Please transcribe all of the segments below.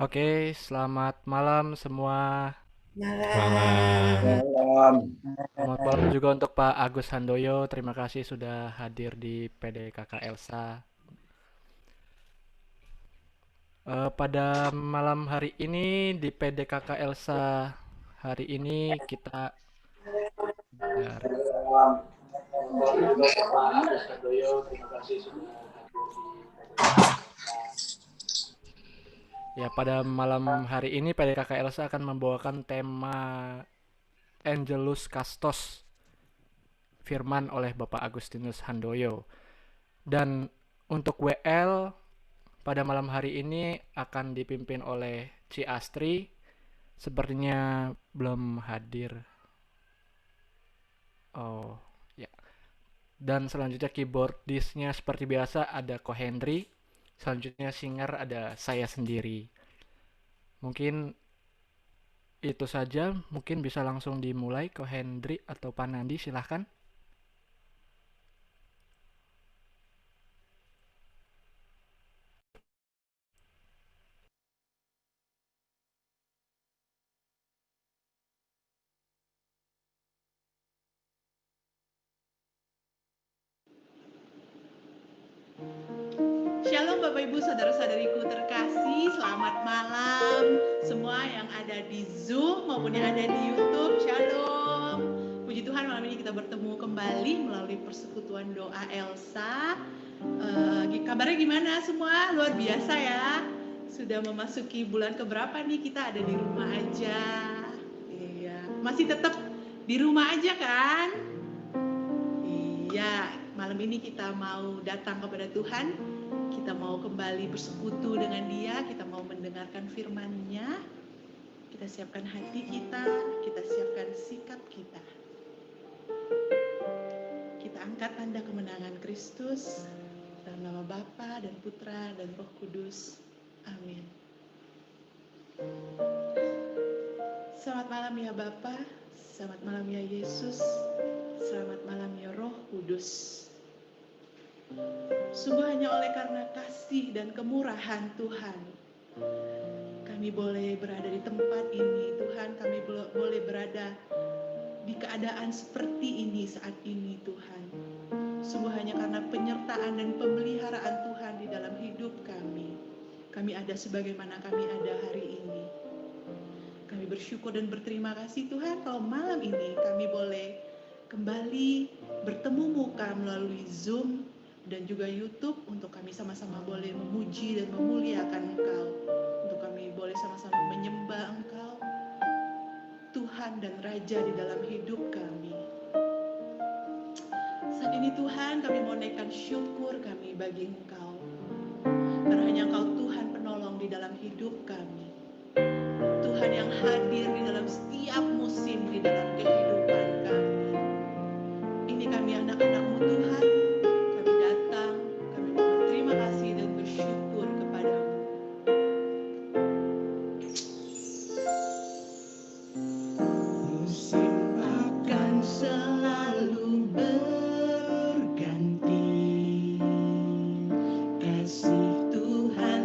Oke, selamat malam semua. Malam. Malam. Selamat malam juga untuk Pak Agus Handoyo. Terima kasih sudah hadir di PDKK Elsa. Pada malam hari ini di PDKK Elsa hari ini kita bentar. Pak Agus Handoyo, terima kasih sudah hadir di Ya, pada malam hari ini PDKK Elsa akan membawakan tema Angelus Castos Firman oleh Bapak Agustinus Handoyo. Dan untuk WL pada malam hari ini akan dipimpin oleh Ci Astri. Sepertinya belum hadir. Oh, ya. Dan selanjutnya keyboardisnya seperti biasa ada Ko Henry. Selanjutnya singer ada saya sendiri. Mungkin itu saja. Mungkin bisa langsung dimulai Ko Henry atau Panandi, silahkan. Shalom Bapak Ibu Saudara-saudariku terkasih, selamat malam semua yang ada di Zoom maupun yang ada di YouTube. Shalom. Puji Tuhan, malam ini kita bertemu kembali melalui persekutuan doa Elsa. Kabarnya gimana semua? Luar biasa ya. Sudah memasuki bulan keberapa nih kita ada di rumah aja. Iya, masih tetap di rumah aja kan? Iya, malam ini kita mau datang kepada Tuhan, kita mau kembali bersekutu dengan Dia, kita mau mendengarkan firman-Nya, kita siapkan hati kita siapkan sikap kita. Kita angkat tanda kemenangan Kristus dalam nama Bapa dan Putra dan Roh Kudus. Amin. Selamat malam ya Bapa, selamat malam ya Yesus, selamat malam ya Roh Kudus. Sungguh hanya oleh karena kasih dan kemurahan Tuhan, kami boleh berada di tempat ini. Tuhan, kami boleh berada di keadaan seperti ini saat ini Tuhan. Sungguh hanya karena penyertaan dan pemeliharaan Tuhan di dalam hidup kami. Kami ada sebagaimana kami ada hari ini. Kami bersyukur dan berterima kasih Tuhan kalau malam ini kami boleh kembali bertemu muka melalui Zoom dan juga YouTube untuk kami sama-sama boleh memuji dan memuliakan Engkau, untuk kami boleh sama-sama menyembah Engkau, Tuhan dan Raja di dalam hidup kami. Saat ini Tuhan, kami mau naikkan syukur kami bagi Engkau, karena hanya Engkau Tuhan penolong di dalam hidup kami, Tuhan yang hadir di dalam setiap musim di dalam kehidupan kami. Ini kami anak-anak-Mu Tuhan, kami datang, kami mau berterima kasih dan bersyukur kepadamu. Musim akan selalu berganti, kasih Tuhan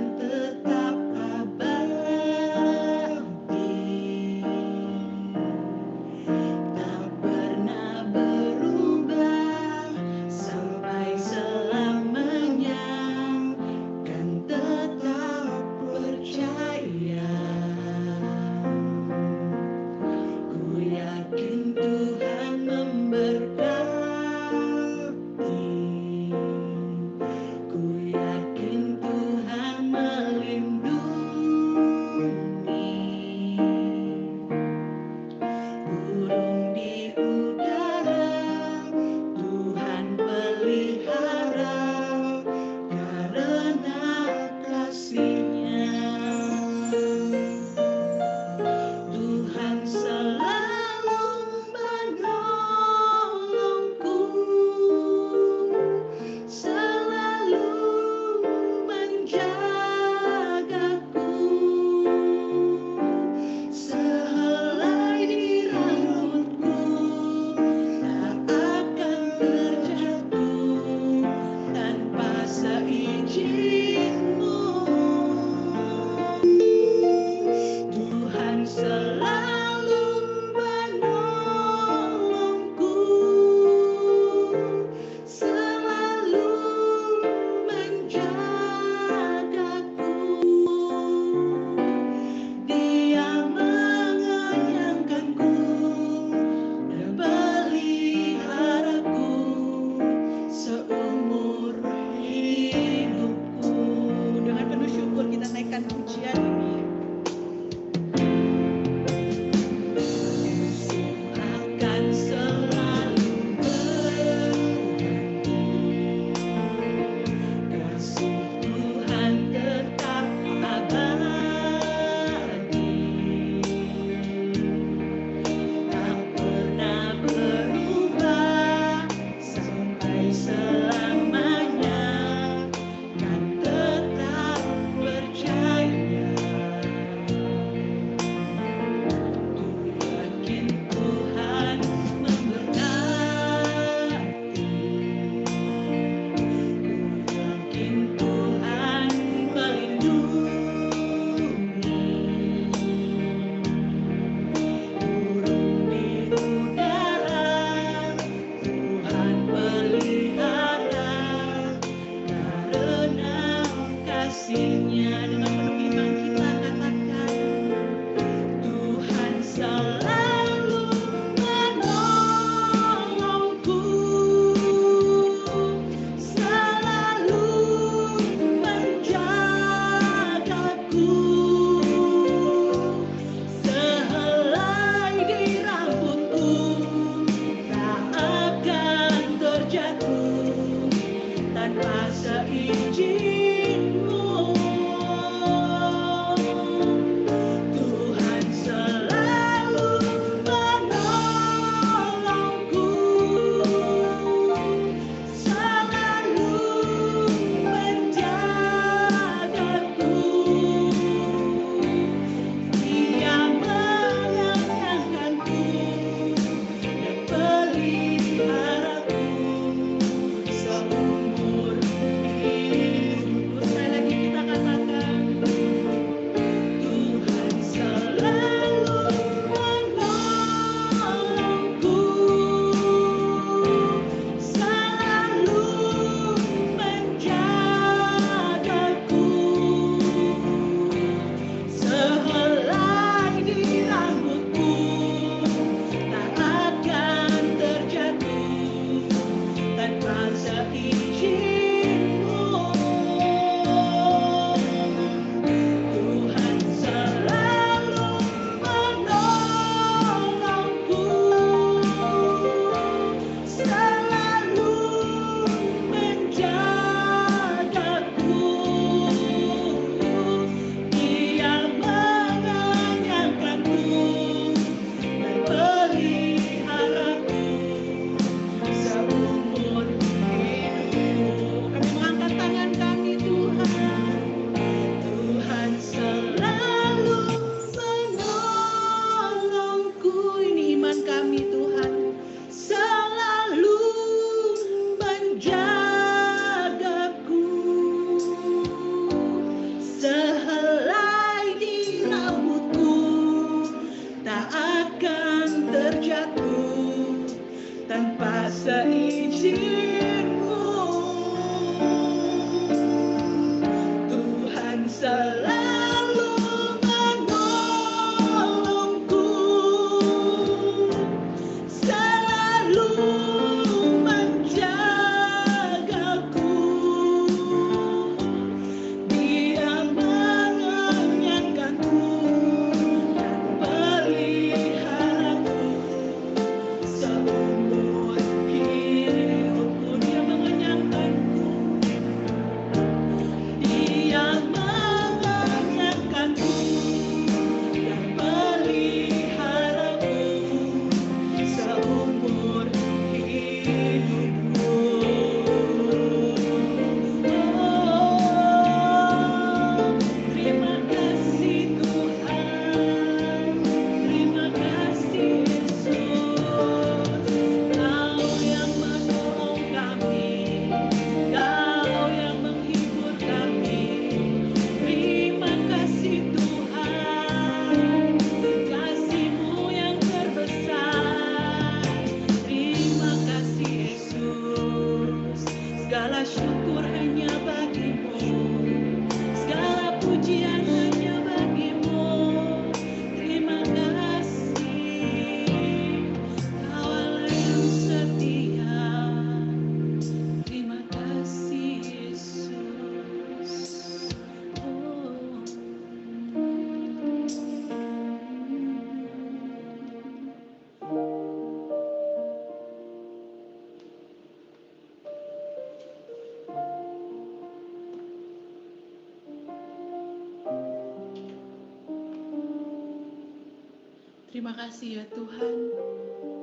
Terima kasih ya Tuhan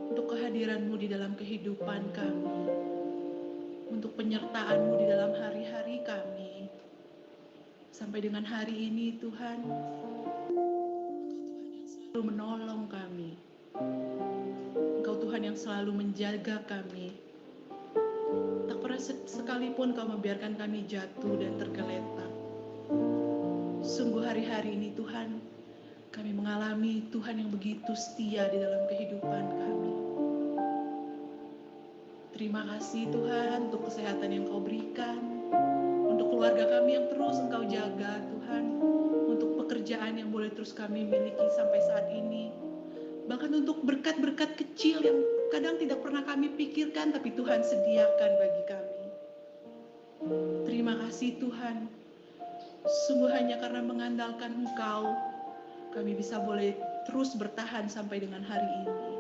untuk kehadiran-Mu di dalam kehidupan kami, untuk penyertaan-Mu di dalam hari-hari kami. Sampai dengan hari ini Tuhan, Engkau selalu menolong kami. Engkau Tuhan yang selalu menjaga kami. Tak pernah sekalipun Kau membiarkan kami jatuh dan tergeletak. Sungguh hari-hari ini Tuhan, kami mengalami Tuhan yang begitu setia di dalam kehidupan kami. Terima kasih Tuhan untuk kesehatan yang Kau berikan, untuk keluarga kami yang terus Engkau jaga Tuhan, untuk pekerjaan yang boleh terus kami miliki sampai saat ini, bahkan untuk berkat-berkat kecil yang kadang tidak pernah kami pikirkan tapi Tuhan sediakan bagi kami. Terima kasih Tuhan, sungguh hanya karena mengandalkan Engkau, kami bisa boleh terus bertahan sampai dengan hari ini.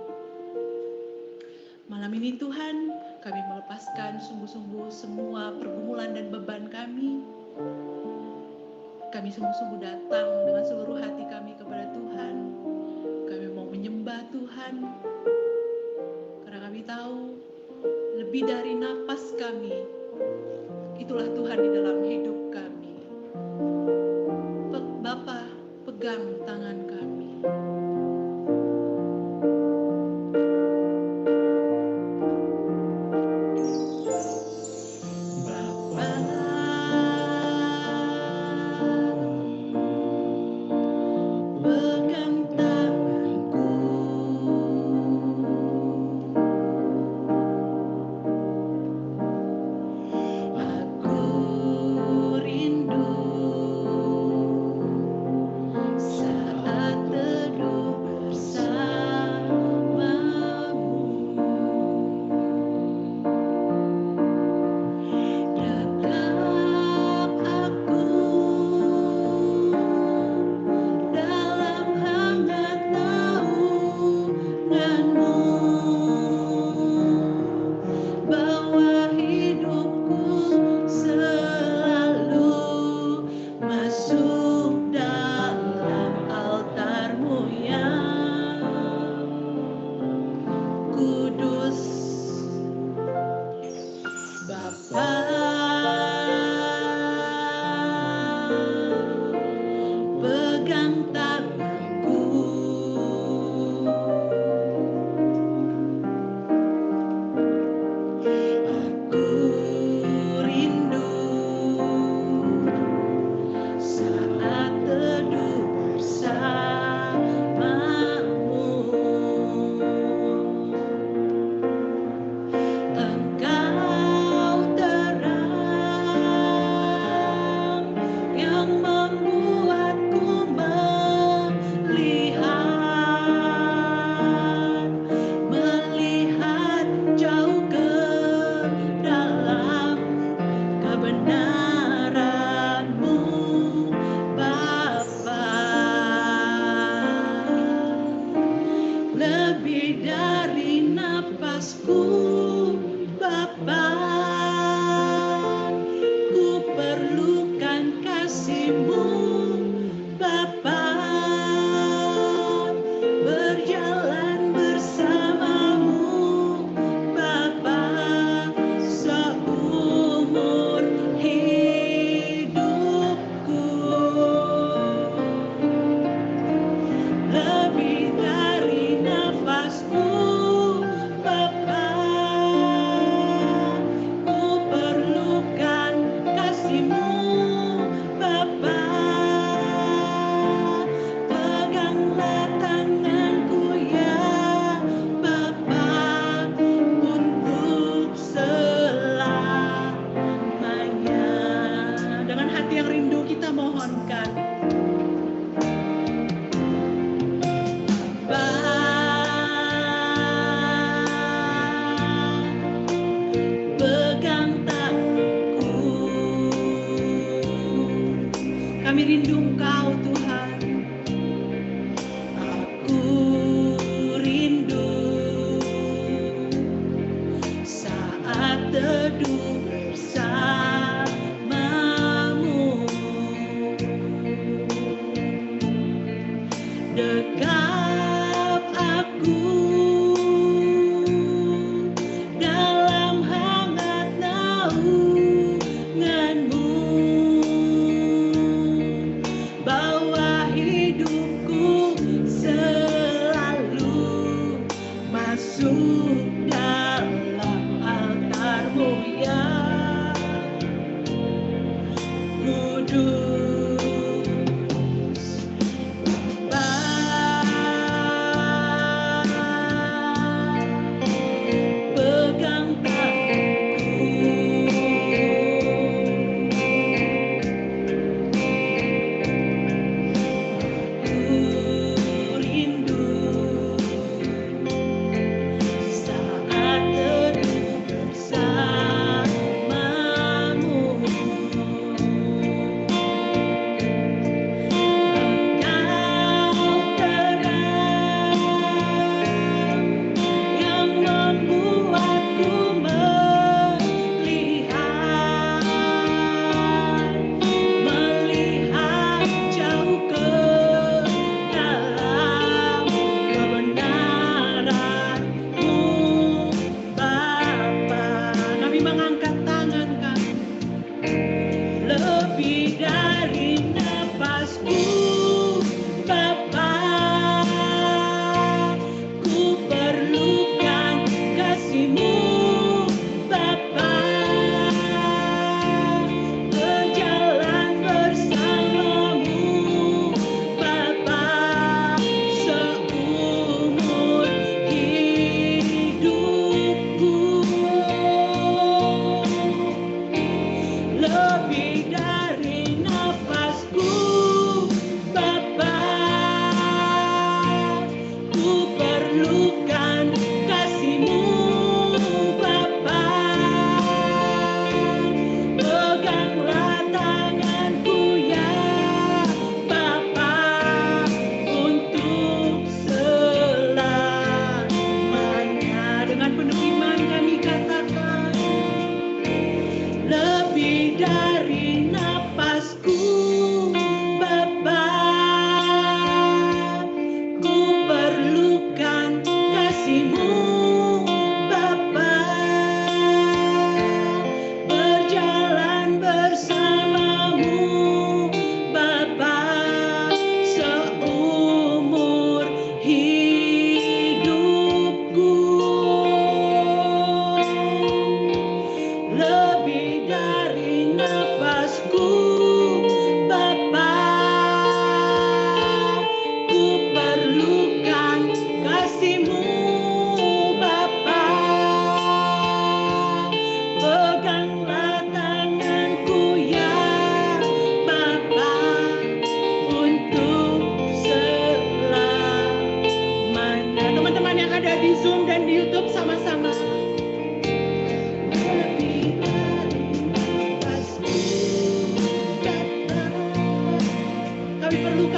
Malam ini Tuhan, kami melepaskan sungguh-sungguh semua pergumulan dan beban kami. Kami sungguh-sungguh datang dengan seluruh hati kami kepada Tuhan. Kami mau menyembah Tuhan, karena kami tahu lebih dari napas kami, itulah Tuhan di dalam hidup kami. Bapa, pegang tangan kami.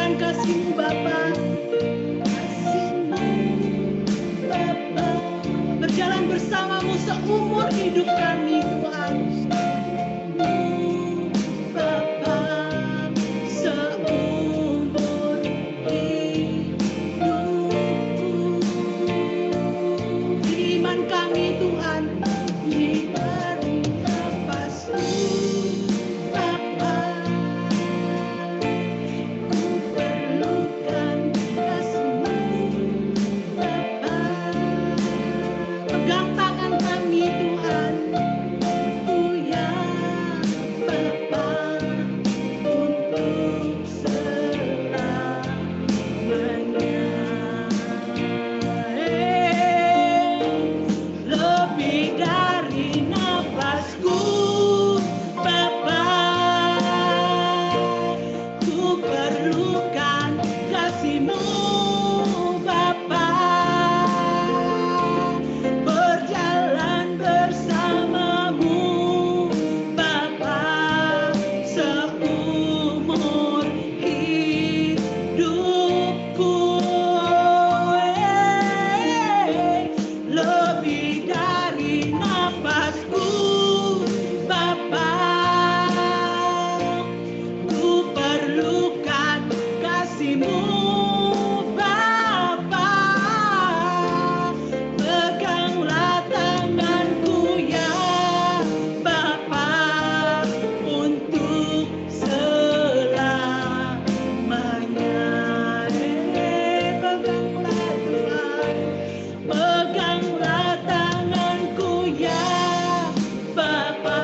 perlukan kasih-Mu Bapa, kasih-Mu Bapa, berjalan bersama-Mu seumur hidup kami Tuhan. Bapa, seumur hidupku, iman kami Tuhan, diberi nafasmu Bapa, ku perlukan kasih-Mu Bapa, pegang tangan kami Tuhan, ya Bapa, untuk selamanya. Lebih dari nafasku Bapa, ku perlukan kasih-Mu Bapa, berjalan bersama-Mu Bapa, seumur hidupku. Lebih dari nafasku Bapa, ku perlukan kasih-Mu Bapa, peganglah tanganku ya Bapa, untuk selamanya. Peganglah Tuhan, peganglah tanganku ya Bapa,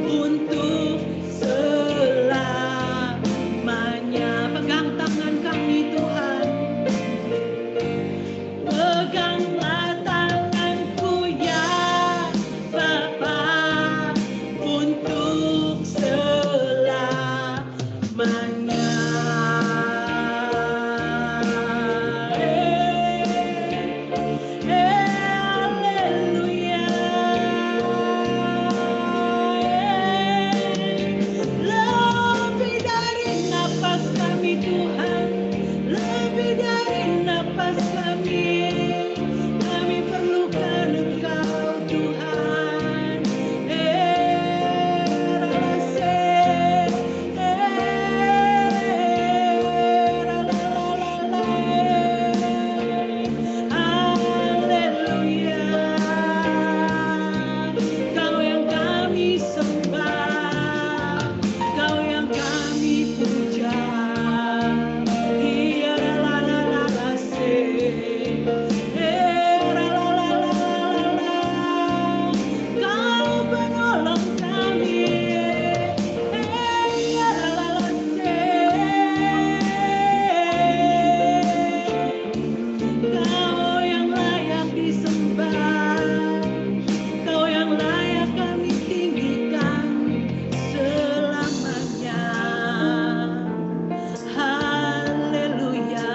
untuk selamanya. Pegang tangan kami Tuhan, peganglah tanganku ya Bapa, untuk selamanya. Haleluya. Lebih dari napas kami Tuhan, lebih dari napas kami perlukan Engkau Tuhan. Haleluya. Kau yang kami sembah, Kau yang kami puja. Kau penolong kami. Kau yang layak disembah, Kau yang layak kami tinggikan selamanya. Haleluya.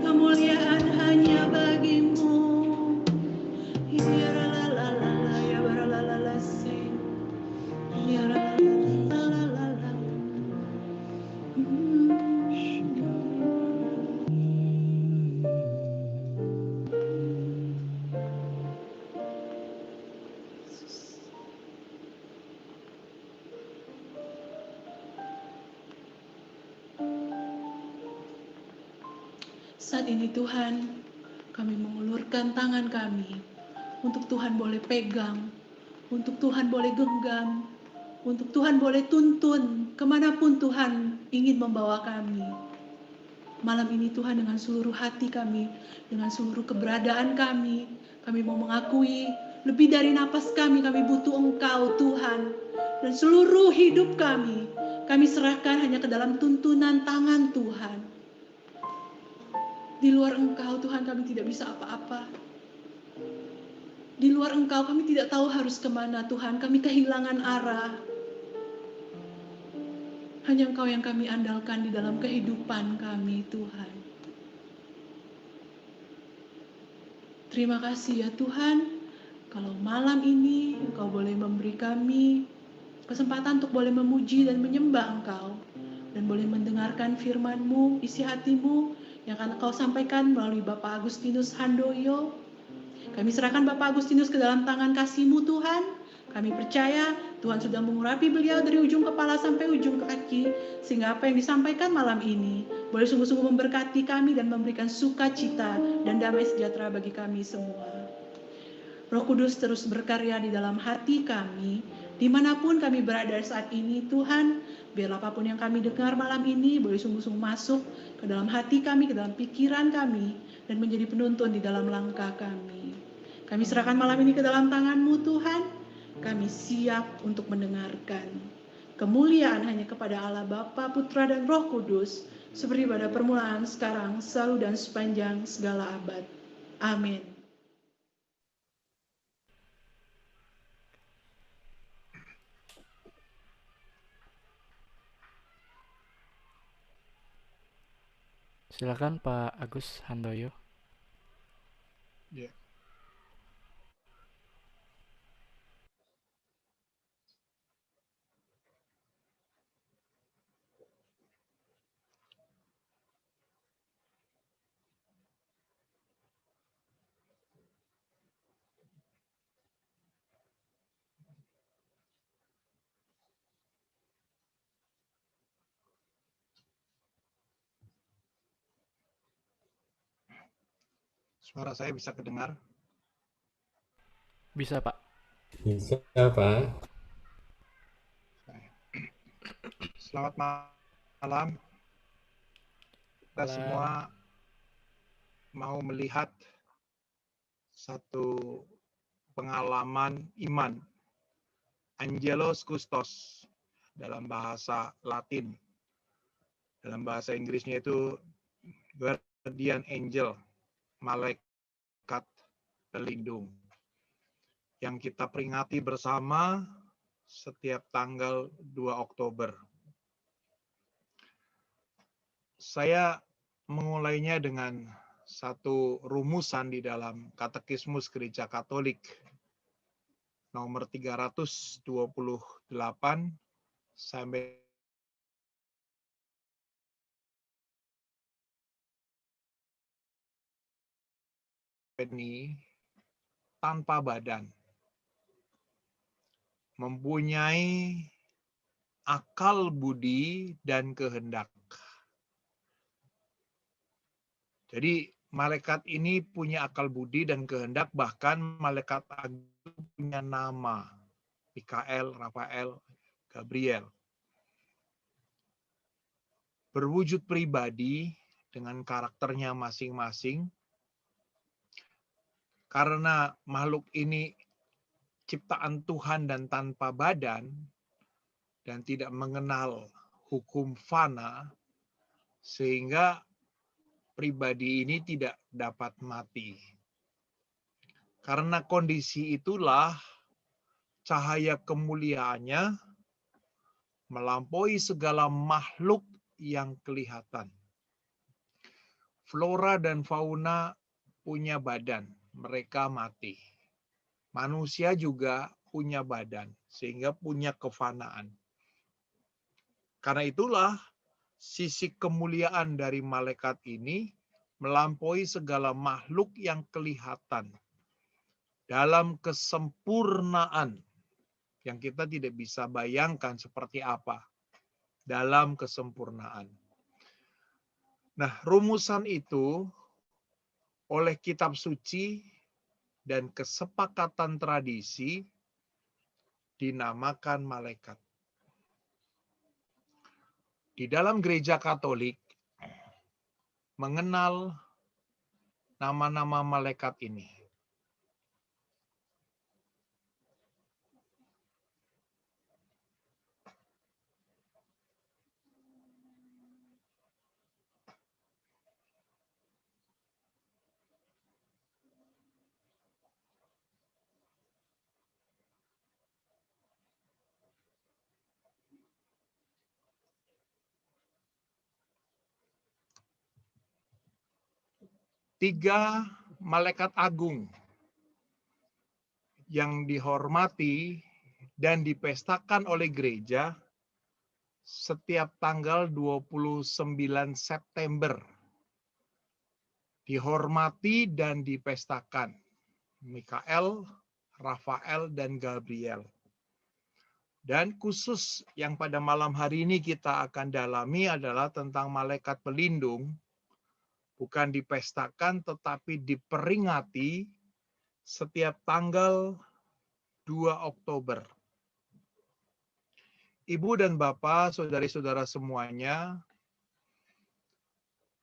Kemuliaan hanya bagi-Mu. Saat ini Tuhan, kami mengulurkan tangan kami untuk Tuhan boleh pegang, untuk Tuhan boleh genggam, untuk Tuhan boleh tuntun kemanapun Tuhan ingin membawa kami. Malam ini Tuhan, dengan seluruh hati kami, dengan seluruh keberadaan kami mau mengakui lebih dari napas kami butuh Engkau Tuhan. Dan seluruh hidup kami serahkan hanya ke dalam tuntunan tangan Tuhan. Di luar Engkau Tuhan kami tidak bisa apa-apa. Di luar Engkau kami tidak tahu harus kemana Tuhan, kami kehilangan arah. Hanya Engkau yang kami andalkan di dalam kehidupan kami, Tuhan. Terima kasih ya Tuhan, kalau malam ini Engkau boleh memberi kami kesempatan untuk boleh memuji dan menyembah Engkau, dan boleh mendengarkan firman-Mu, isi hati-Mu yang akan Engkau sampaikan melalui Bapak Agustinus Handoyo. Kami serahkan Bapak Agustinus ke dalam tangan kasih-Mu Tuhan. Kami percaya Tuhan sudah mengurapi beliau dari ujung kepala sampai ujung kaki, sehingga apa yang disampaikan malam ini boleh sungguh-sungguh memberkati kami dan memberikan sukacita dan damai sejahtera bagi kami semua. Roh Kudus terus berkarya di dalam hati kami, dimanapun kami berada saat ini Tuhan. Biar apapun yang kami dengar malam ini boleh sungguh-sungguh masuk ke dalam hati kami, ke dalam pikiran kami, dan menjadi penuntun di dalam langkah kami. Kami serahkan malam ini ke dalam tangan-Mu Tuhan. Kami siap untuk mendengarkan. Kemuliaan hanya kepada Allah Bapa, Putra, dan Roh Kudus, seperti pada permulaan, sekarang, selalu, dan sepanjang segala abad. Amin. Silakan Pak Agus Handoyo. Ya. Suara saya bisa kedengar? Bisa Pak. Bisa, Pak. Selamat malam. Kita semua mau melihat satu pengalaman iman. Angelos Custos dalam bahasa Latin. Dalam bahasa Inggrisnya itu guardian angel, malaikat pelindung. Yang kita peringati bersama setiap tanggal 2 Oktober. Saya memulainya dengan satu rumusan di dalam Katekismus Gereja Katolik nomor 328 sampai ini tanpa badan, mempunyai akal budi dan kehendak. Jadi malaikat ini punya akal budi dan kehendak, bahkan malaikat agung punya nama, Mikael, Rafael, Gabriel. Berwujud pribadi dengan karakternya masing-masing, karena makhluk ini ciptaan Tuhan dan tanpa badan, dan tidak mengenal hukum fana, sehingga pribadi ini tidak dapat mati. Karena kondisi itulah cahaya kemuliaannya melampaui segala makhluk yang kelihatan. Flora dan fauna punya badan, mereka mati. Manusia juga punya badan, sehingga punya kefanaan. Karena itulah sisi kemuliaan dari malaikat ini melampaui segala makhluk yang kelihatan dalam kesempurnaan yang kita tidak bisa bayangkan seperti apa dalam kesempurnaan. Nah, rumusan itu oleh kitab suci dan kesepakatan tradisi dinamakan malaikat. Di dalam gereja Katolik mengenal nama-nama malaikat ini. 3 malaikat agung yang dihormati dan dipestakan oleh gereja setiap tanggal 29 September. Dihormati dan dipestakan. Mikael, Rafael, dan Gabriel. Dan khusus yang pada malam hari ini kita akan dalami adalah tentang malaikat pelindung. Bukan dipestakan tetapi diperingati setiap tanggal 2 Oktober. Ibu dan Bapak, saudari-saudara semuanya,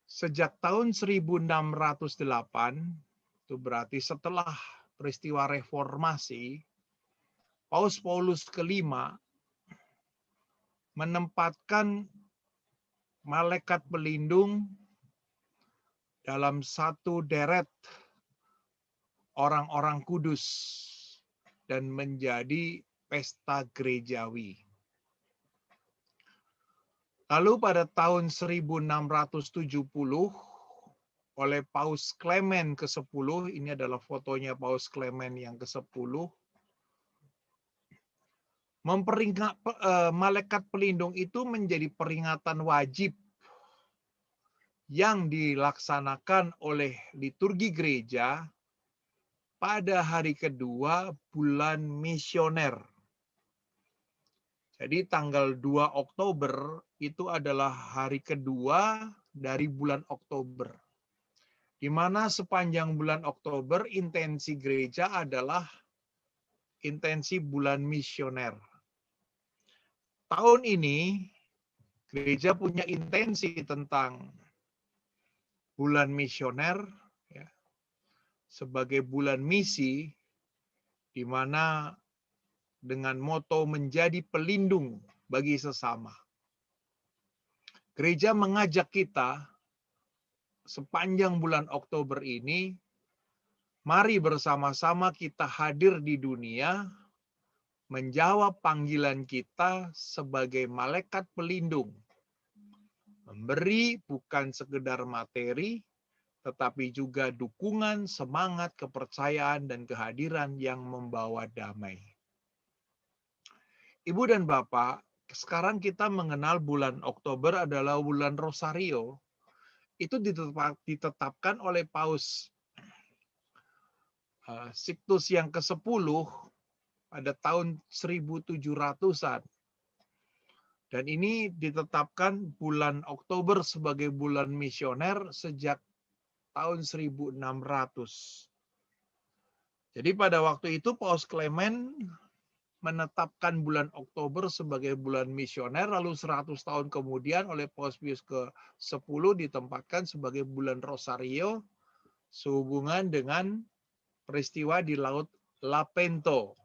sejak tahun 1608, itu berarti setelah peristiwa reformasi, Paus Paulus kelima menempatkan malaikat pelindung dalam satu deret orang-orang kudus dan menjadi pesta gerejawi. Lalu pada tahun 1670 oleh Paus Clement ke-10, ini adalah fotonya Paus Clement yang ke-10, malaikat pelindung itu menjadi peringatan wajib yang dilaksanakan oleh liturgi gereja pada hari kedua bulan misioner. Jadi tanggal 2 Oktober itu adalah hari kedua dari bulan Oktober. Di mana sepanjang bulan Oktober intensi gereja adalah intensi bulan misioner. Tahun ini gereja punya intensi tentang bulan misioner ya, sebagai bulan misi, di mana dengan moto menjadi pelindung bagi sesama. Gereja mengajak kita sepanjang bulan Oktober ini, mari bersama-sama kita hadir di dunia, menjawab panggilan kita sebagai malaikat pelindung. Memberi bukan sekedar materi, tetapi juga dukungan, semangat, kepercayaan, dan kehadiran yang membawa damai. Ibu dan Bapak, sekarang kita mengenal bulan Oktober adalah bulan Rosario. Itu ditetapkan oleh Paus Sixtus yang ke-10 pada tahun 1700-an. Dan ini ditetapkan bulan Oktober sebagai bulan misioner sejak tahun 1600. Jadi pada waktu itu Paus Clement menetapkan bulan Oktober sebagai bulan misioner, lalu 100 tahun kemudian oleh Paus Pius ke-10 ditempatkan sebagai bulan Rosario sehubungan dengan peristiwa di Laut Lapento.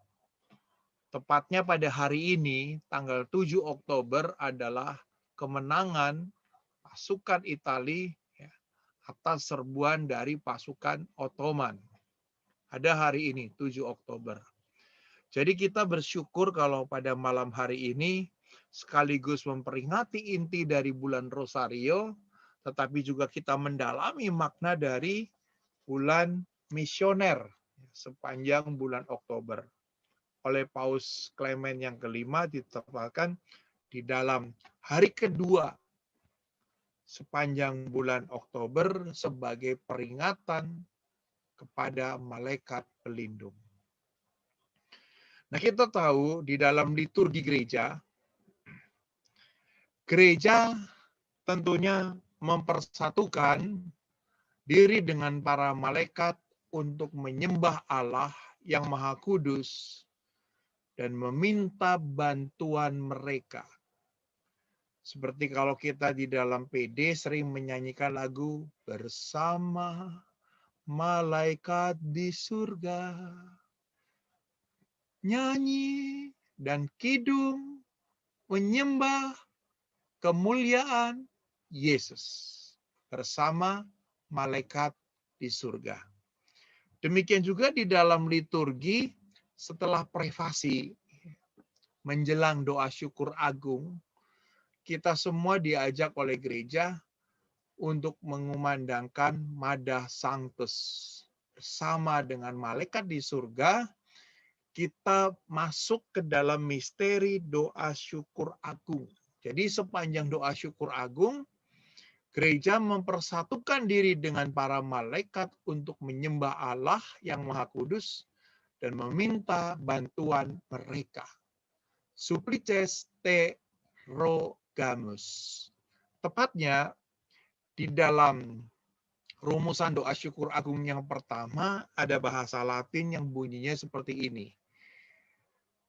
Tepatnya pada hari ini, tanggal 7 Oktober adalah kemenangan pasukan Italia atas serbuan dari pasukan Ottoman. Ada hari ini, 7 Oktober. Jadi kita bersyukur kalau pada malam hari ini sekaligus memperingati inti dari bulan Rosario, tetapi juga kita mendalami makna dari bulan misioner sepanjang bulan Oktober. Oleh Paus Clement yang kelima ditetapkan di dalam hari kedua sepanjang bulan Oktober sebagai peringatan kepada malaikat pelindung. Nah, kita tahu di dalam liturgi gereja tentunya mempersatukan diri dengan para malaikat untuk menyembah Allah yang Maha Kudus dan meminta bantuan mereka. Seperti kalau kita di dalam PD sering menyanyikan lagu Bersama Malaikat di Surga. Nyanyi dan kidung menyembah kemuliaan Yesus bersama malaikat di surga. Demikian juga di dalam liturgi setelah prefasi menjelang doa syukur agung, kita semua diajak oleh gereja untuk mengumandangkan Madah Sanctus. Bersama dengan malaikat di surga, kita masuk ke dalam misteri doa syukur agung. Jadi sepanjang doa syukur agung, gereja mempersatukan diri dengan para malaikat untuk menyembah Allah yang Maha Kudus dan meminta bantuan mereka. Supplices te rogamus. Tepatnya di dalam rumusan doa syukur agung yang pertama ada bahasa Latin yang bunyinya seperti ini.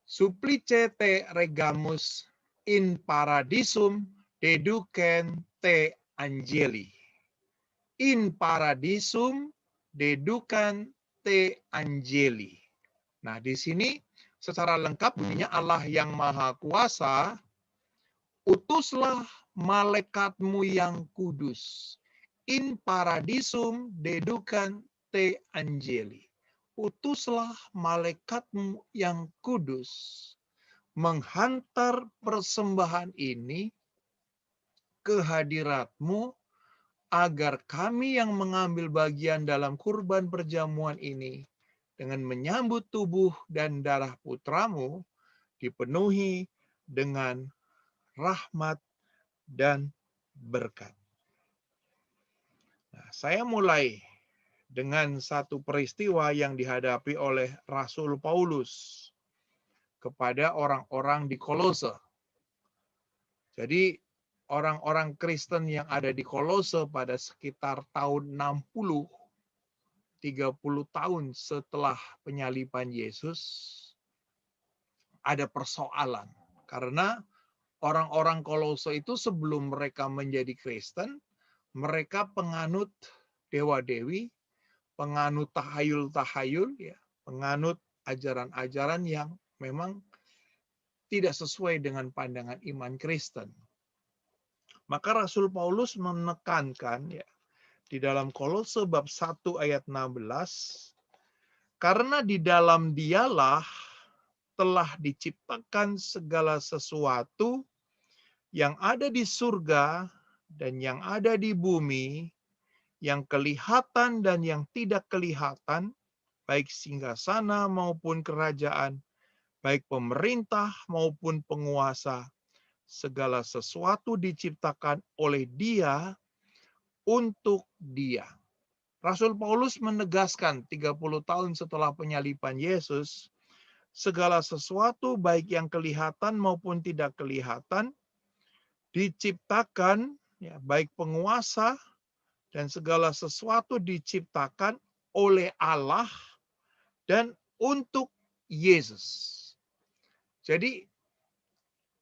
Supplice te regamus in paradisum deducen te angeli. In paradisum deducen te angeli. Nah, di sini secara lengkap bunyinya Allah yang Maha Kuasa, utuslah malaikatmu yang kudus. In paradisum deducen te angeli. Utuslah malaikatmu yang kudus menghantar persembahan ini ke hadiratmu agar kami yang mengambil bagian dalam kurban perjamuan ini dengan menyambut tubuh dan darah putramu dipenuhi dengan rahmat dan berkat. Nah, saya mulai dengan satu peristiwa yang dihadapi oleh Rasul Paulus kepada orang-orang di Kolose. Jadi orang-orang Kristen yang ada di Kolose pada sekitar tahun 60, 30 tahun setelah penyaliban Yesus, ada persoalan. Karena orang-orang Kolose itu sebelum mereka menjadi Kristen, mereka penganut dewa-dewi, penganut tahayul-tahayul, ya, penganut ajaran-ajaran yang memang tidak sesuai dengan pandangan iman Kristen. Maka Rasul Paulus menekankan ya di dalam Kolose bab 1 ayat 16, karena di dalam Dialah telah diciptakan segala sesuatu yang ada di surga dan yang ada di bumi, yang kelihatan dan yang tidak kelihatan, baik singgasana maupun kerajaan, baik pemerintah maupun penguasa, segala sesuatu diciptakan oleh Dia untuk Dia. Rasul Paulus menegaskan 30 tahun setelah penyaliban Yesus, segala sesuatu baik yang kelihatan maupun tidak kelihatan diciptakan, ya, baik penguasa dan segala sesuatu diciptakan oleh Allah dan untuk Yesus. Jadi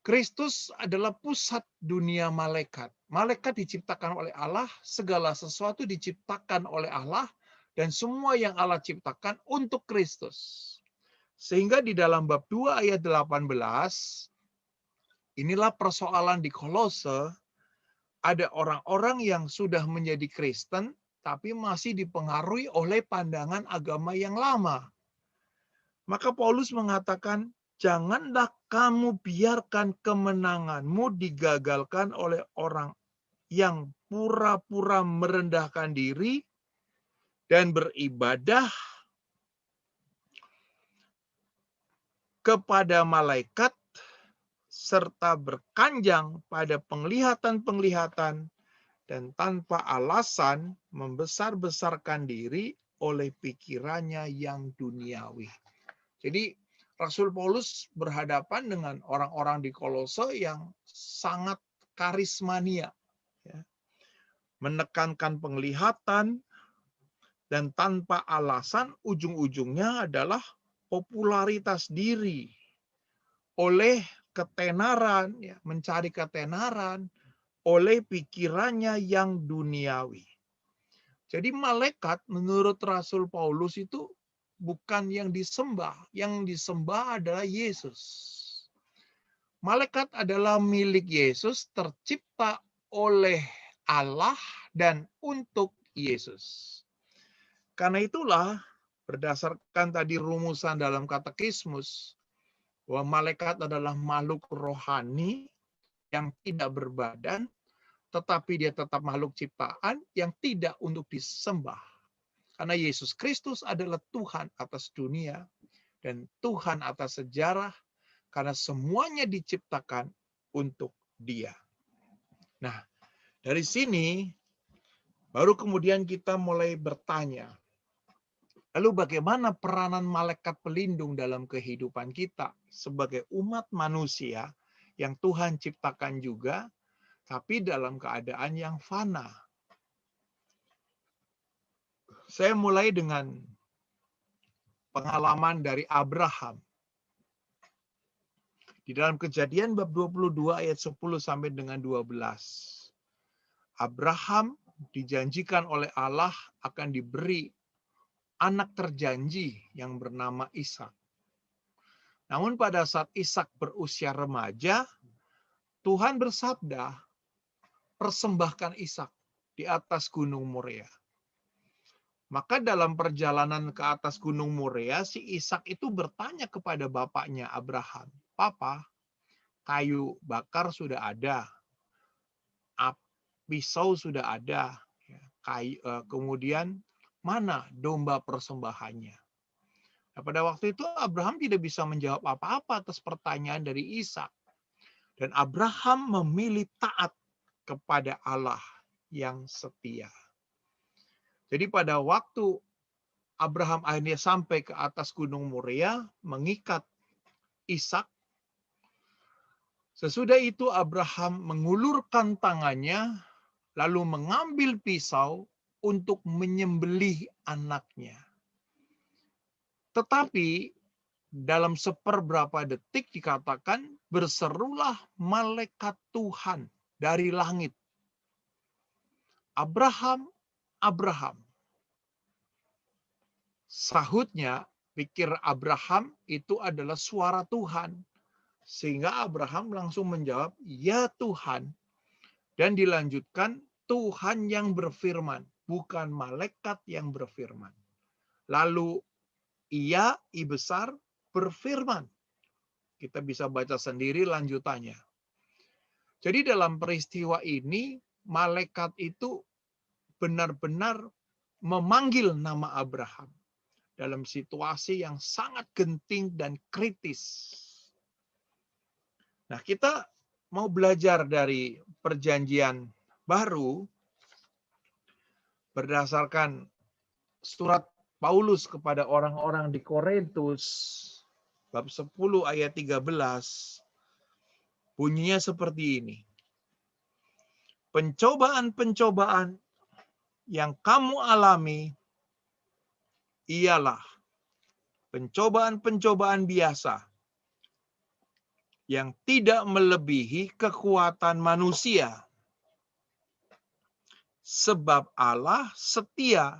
Kristus adalah pusat dunia malaikat. Malaikat diciptakan oleh Allah, segala sesuatu diciptakan oleh Allah, dan semua yang Allah ciptakan untuk Kristus. Sehingga di dalam bab 2 ayat 18, inilah persoalan di Kolose. Ada orang-orang yang sudah menjadi Kristen, tapi masih dipengaruhi oleh pandangan agama yang lama. Maka Paulus mengatakan, janganlah kamu biarkan kemenanganmu digagalkan oleh orang yang pura-pura merendahkan diri dan beribadah kepada malaikat serta berkanjang pada penglihatan-penglihatan dan tanpa alasan membesar-besarkan diri oleh pikirannya yang duniawi. Jadi Rasul Paulus berhadapan dengan orang-orang di Kolose yang sangat karismania, ya, menekankan penglihatan dan tanpa alasan ujung-ujungnya adalah popularitas diri oleh ketenaran, ya, mencari ketenaran oleh pikirannya yang duniawi. Jadi malaikat menurut Rasul Paulus itu bukan yang disembah adalah Yesus. Malaikat adalah milik Yesus, tercipta oleh Allah dan untuk Yesus. Karena itulah berdasarkan tadi rumusan dalam katekismus, bahwa malaikat adalah makhluk rohani yang tidak berbadan, tetapi dia tetap makhluk ciptaan yang tidak untuk disembah. Karena Yesus Kristus adalah Tuhan atas dunia dan Tuhan atas sejarah, karena semuanya diciptakan untuk Dia. Nah, dari sini baru kemudian kita mulai bertanya, lalu bagaimana peranan malaikat pelindung dalam kehidupan kita sebagai umat manusia yang Tuhan ciptakan juga, tapi dalam keadaan yang fana. Saya mulai dengan pengalaman dari Abraham. Di dalam Kejadian bab 22 ayat 10 sampai dengan 12. Abraham dijanjikan oleh Allah akan diberi anak terjanji yang bernama Ishak. Namun pada saat Ishak berusia remaja, Tuhan bersabda, persembahkan Ishak di atas gunung Moria. Maka dalam perjalanan ke atas gunung Moria, si Ishak itu bertanya kepada bapaknya Abraham, Papa, kayu bakar sudah ada, pisau sudah ada, kemudian mana domba persembahannya? Nah, pada waktu itu Abraham tidak bisa menjawab apa-apa atas pertanyaan dari Ishak. Dan Abraham memilih taat kepada Allah yang setia. Jadi pada waktu Abraham akhirnya sampai ke atas gunung Moria, mengikat Ishak. Sesudah itu Abraham mengulurkan tangannya, lalu mengambil pisau untuk menyembelih anaknya. Tetapi dalam seperberapa detik dikatakan, berserulah malaikat Tuhan dari langit. Abraham, Abraham. Sahutnya, pikir Abraham itu adalah suara Tuhan. Sehingga Abraham langsung menjawab, ya Tuhan. Dan dilanjutkan, Tuhan yang berfirman, bukan malaikat yang berfirman. Lalu ia, I besar, berfirman. Kita bisa baca sendiri lanjutannya. Jadi dalam peristiwa ini, malaikat itu benar-benar memanggil nama Abraham dalam situasi yang sangat genting dan kritis. Nah, kita mau belajar dari perjanjian baru berdasarkan surat Paulus kepada orang-orang di Korintus bab 10 ayat 13. Bunyinya seperti ini. Pencobaan-pencobaan yang kamu alami ialah pencobaan-pencobaan biasa yang tidak melebihi kekuatan manusia. Sebab Allah setia,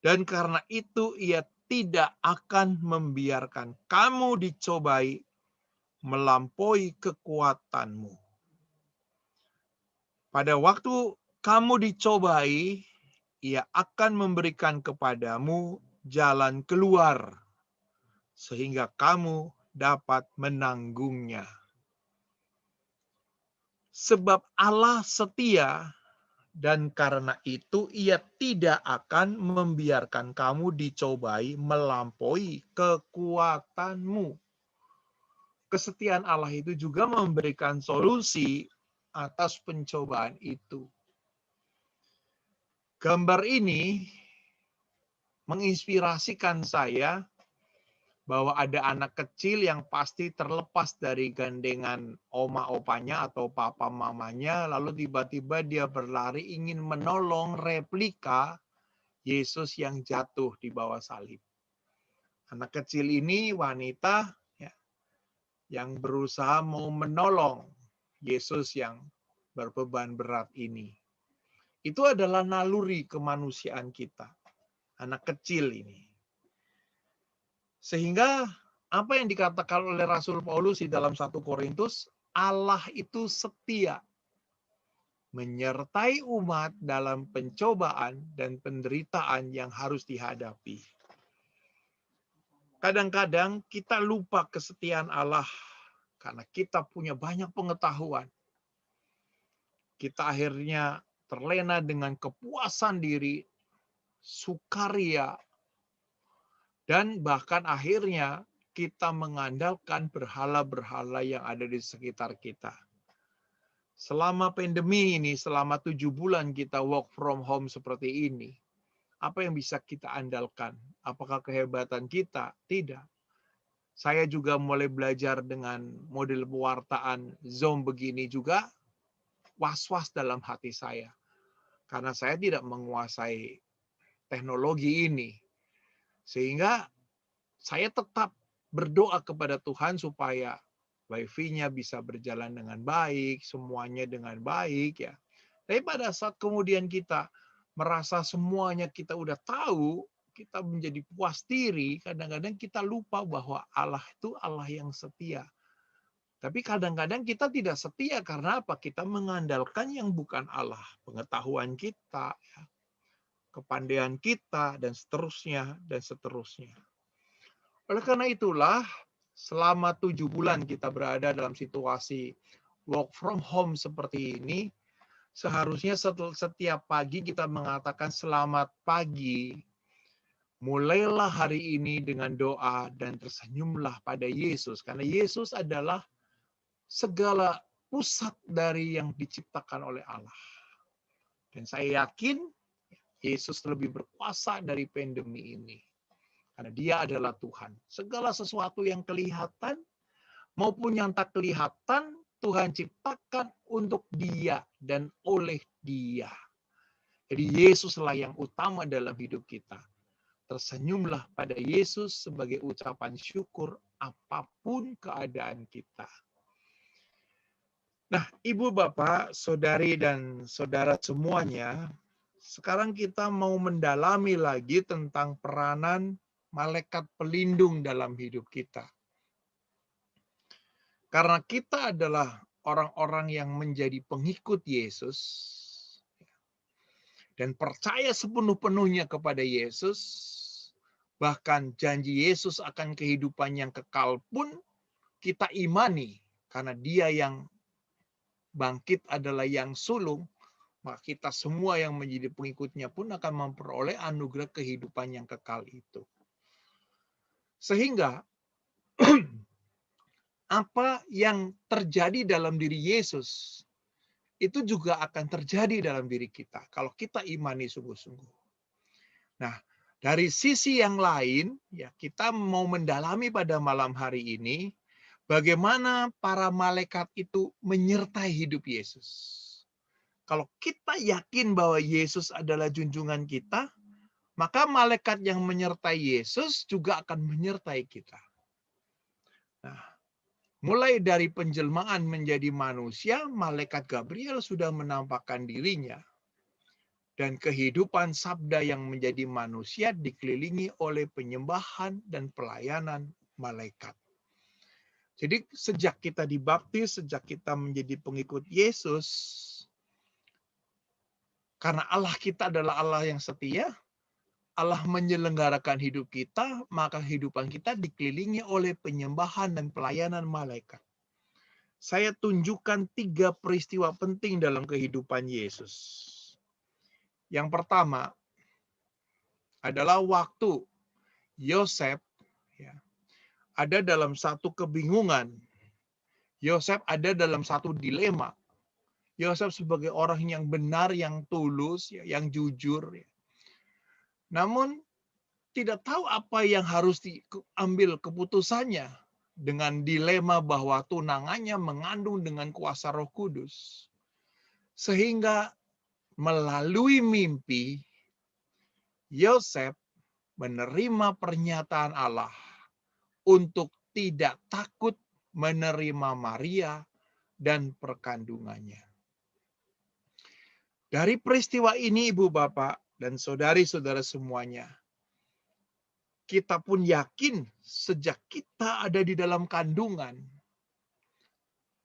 dan karena itu Ia tidak akan membiarkan kamu dicobai melampaui kekuatanmu. Pada waktu kamu dicobai, Ia akan memberikan kepadamu jalan keluar, sehingga kamu dapat menanggungnya. Sebab Allah setia, dan karena itu Ia tidak akan membiarkan kamu dicobai melampaui kekuatanmu. Kesetiaan Allah itu juga memberikan solusi atas pencobaan itu. Gambar ini menginspirasikan saya bahwa ada anak kecil yang pasti terlepas dari gandengan oma opanya atau papa mamanya, lalu tiba-tiba dia berlari ingin menolong replika Yesus yang jatuh di bawah salib. Anak kecil ini wanita ya, yang berusaha mau menolong Yesus yang berbeban berat ini. Itu adalah naluri kemanusiaan kita, anak kecil ini. Sehingga apa yang dikatakan oleh Rasul Paulus di dalam 1 Korintus, Allah itu setia menyertai umat dalam pencobaan dan penderitaan yang harus dihadapi. Kadang-kadang kita lupa kesetiaan Allah karena kita punya banyak pengetahuan. kita akhirnya terlena dengan kepuasan diri, sukaria, dan bahkan akhirnya kita mengandalkan berhala-berhala yang ada di sekitar kita. Selama pandemi ini, selama 7 bulan kita work from home seperti ini, apa yang bisa kita andalkan? Apakah kehebatan kita? Tidak. Saya juga mulai belajar dengan model pewartaan Zoom begini juga, was-was dalam hati saya. Karena saya tidak menguasai teknologi ini. Sehingga saya tetap berdoa kepada Tuhan supaya wifi-nya bisa berjalan dengan baik, semuanya dengan baik ya. Tapi pada saat kemudian kita merasa semuanya kita udah tahu, kita menjadi puas diri, kadang-kadang kita lupa bahwa Allah itu Allah yang setia. Tapi kadang-kadang kita tidak setia karena apa? Kita mengandalkan yang bukan Allah. Pengetahuan kita, ya, kepandaian kita, dan seterusnya, dan seterusnya. Oleh karena itulah, selama 7 bulan kita berada dalam situasi work from home seperti ini, seharusnya setiap pagi kita mengatakan selamat pagi. Mulailah hari ini dengan doa dan tersenyumlah pada Yesus. Karena Yesus adalah segala pusat dari yang diciptakan oleh Allah. Dan saya yakin Yesus lebih berkuasa dari pandemi ini. Karena dia adalah Tuhan. Segala sesuatu yang kelihatan maupun yang tak kelihatan, Tuhan ciptakan untuk dia dan oleh dia. Jadi Yesuslah yang utama dalam hidup kita. Tersenyumlah pada Yesus sebagai ucapan syukur apapun keadaan kita. Nah, Ibu, Bapak, Saudari, dan Saudara semuanya, sekarang kita mau mendalami lagi tentang peranan malaikat pelindung dalam hidup kita. Karena kita adalah orang-orang yang menjadi pengikut Yesus dan percaya sepenuh-penuhnya kepada Yesus, bahkan janji Yesus akan kehidupan yang kekal pun kita imani, karena dia yang bangkit adalah yang sulung, maka kita semua yang menjadi pengikutnya pun akan memperoleh anugerah kehidupan yang kekal itu. Sehingga apa yang terjadi dalam diri Yesus itu juga akan terjadi dalam diri kita kalau kita imani sungguh-sungguh. Nah, dari sisi yang lain, ya kita mau mendalami pada malam hari ini bagaimana para malaikat itu menyertai hidup Yesus. Kalau kita yakin bahwa Yesus adalah junjungan kita, maka malaikat yang menyertai Yesus juga akan menyertai kita. Nah, mulai dari penjelmaan menjadi manusia, malaikat Gabriel sudah menampakkan dirinya. Dan kehidupan sabda yang menjadi manusia dikelilingi oleh penyembahan dan pelayanan malaikat. Jadi sejak kita dibaptis, sejak kita menjadi pengikut Yesus, karena Allah kita adalah Allah yang setia, Allah menyelenggarakan hidup kita, maka kehidupan kita dikelilingi oleh penyembahan dan pelayanan malaikat. Saya tunjukkan 3 peristiwa penting dalam kehidupan Yesus. Yang pertama adalah waktu Yosef ada dalam satu kebingungan. Yosef ada dalam satu dilema. Yosef sebagai orang yang benar, yang tulus, yang jujur. Namun tidak tahu apa yang harus diambil keputusannya dengan dilema bahwa tunangannya mengandung dengan kuasa Roh Kudus. Sehingga melalui mimpi, Yosef menerima pernyataan Allah untuk tidak takut menerima Maria dan perkandungannya. Dari peristiwa ini, Ibu, Bapak, dan saudari-saudara semuanya, kita pun yakin sejak kita ada di dalam kandungan,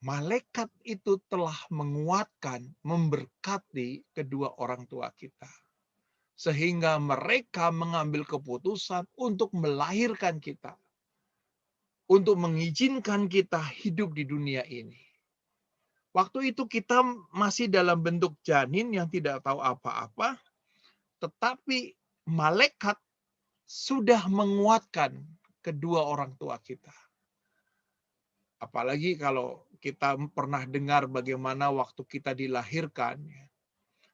malaikat itu telah menguatkan, memberkati kedua orang tua kita. Sehingga mereka mengambil keputusan untuk melahirkan kita. Untuk mengizinkan kita hidup di dunia ini. Waktu itu kita masih dalam bentuk janin yang tidak tahu apa-apa, tetapi malaikat sudah menguatkan kedua orang tua kita. Apalagi kalau kita pernah dengar bagaimana waktu kita dilahirkan,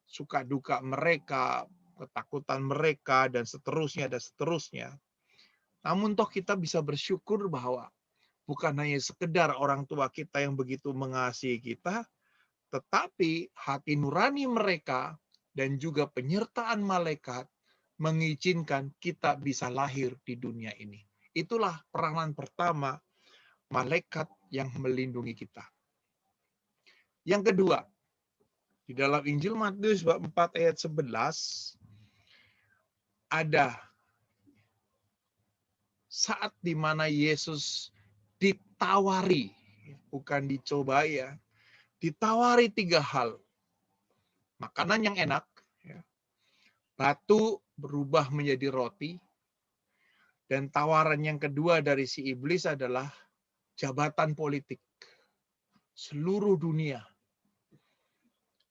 suka duka mereka, ketakutan mereka, dan seterusnya, dan seterusnya. Namun toh kita bisa bersyukur bahwa bukan hanya sekedar orang tua kita yang begitu mengasihi kita, tetapi hati nurani mereka dan juga penyertaan malaikat mengizinkan kita bisa lahir di dunia ini. Itulah peranan pertama malaikat yang melindungi kita. Yang kedua, di dalam Injil Matius bab 4 ayat 11 ada saat di mana Yesus ditawari, bukan dicobai ya, ditawari 3 hal. Makanan yang enak, batu berubah menjadi roti, dan tawaran yang kedua dari si iblis adalah jabatan politik seluruh dunia.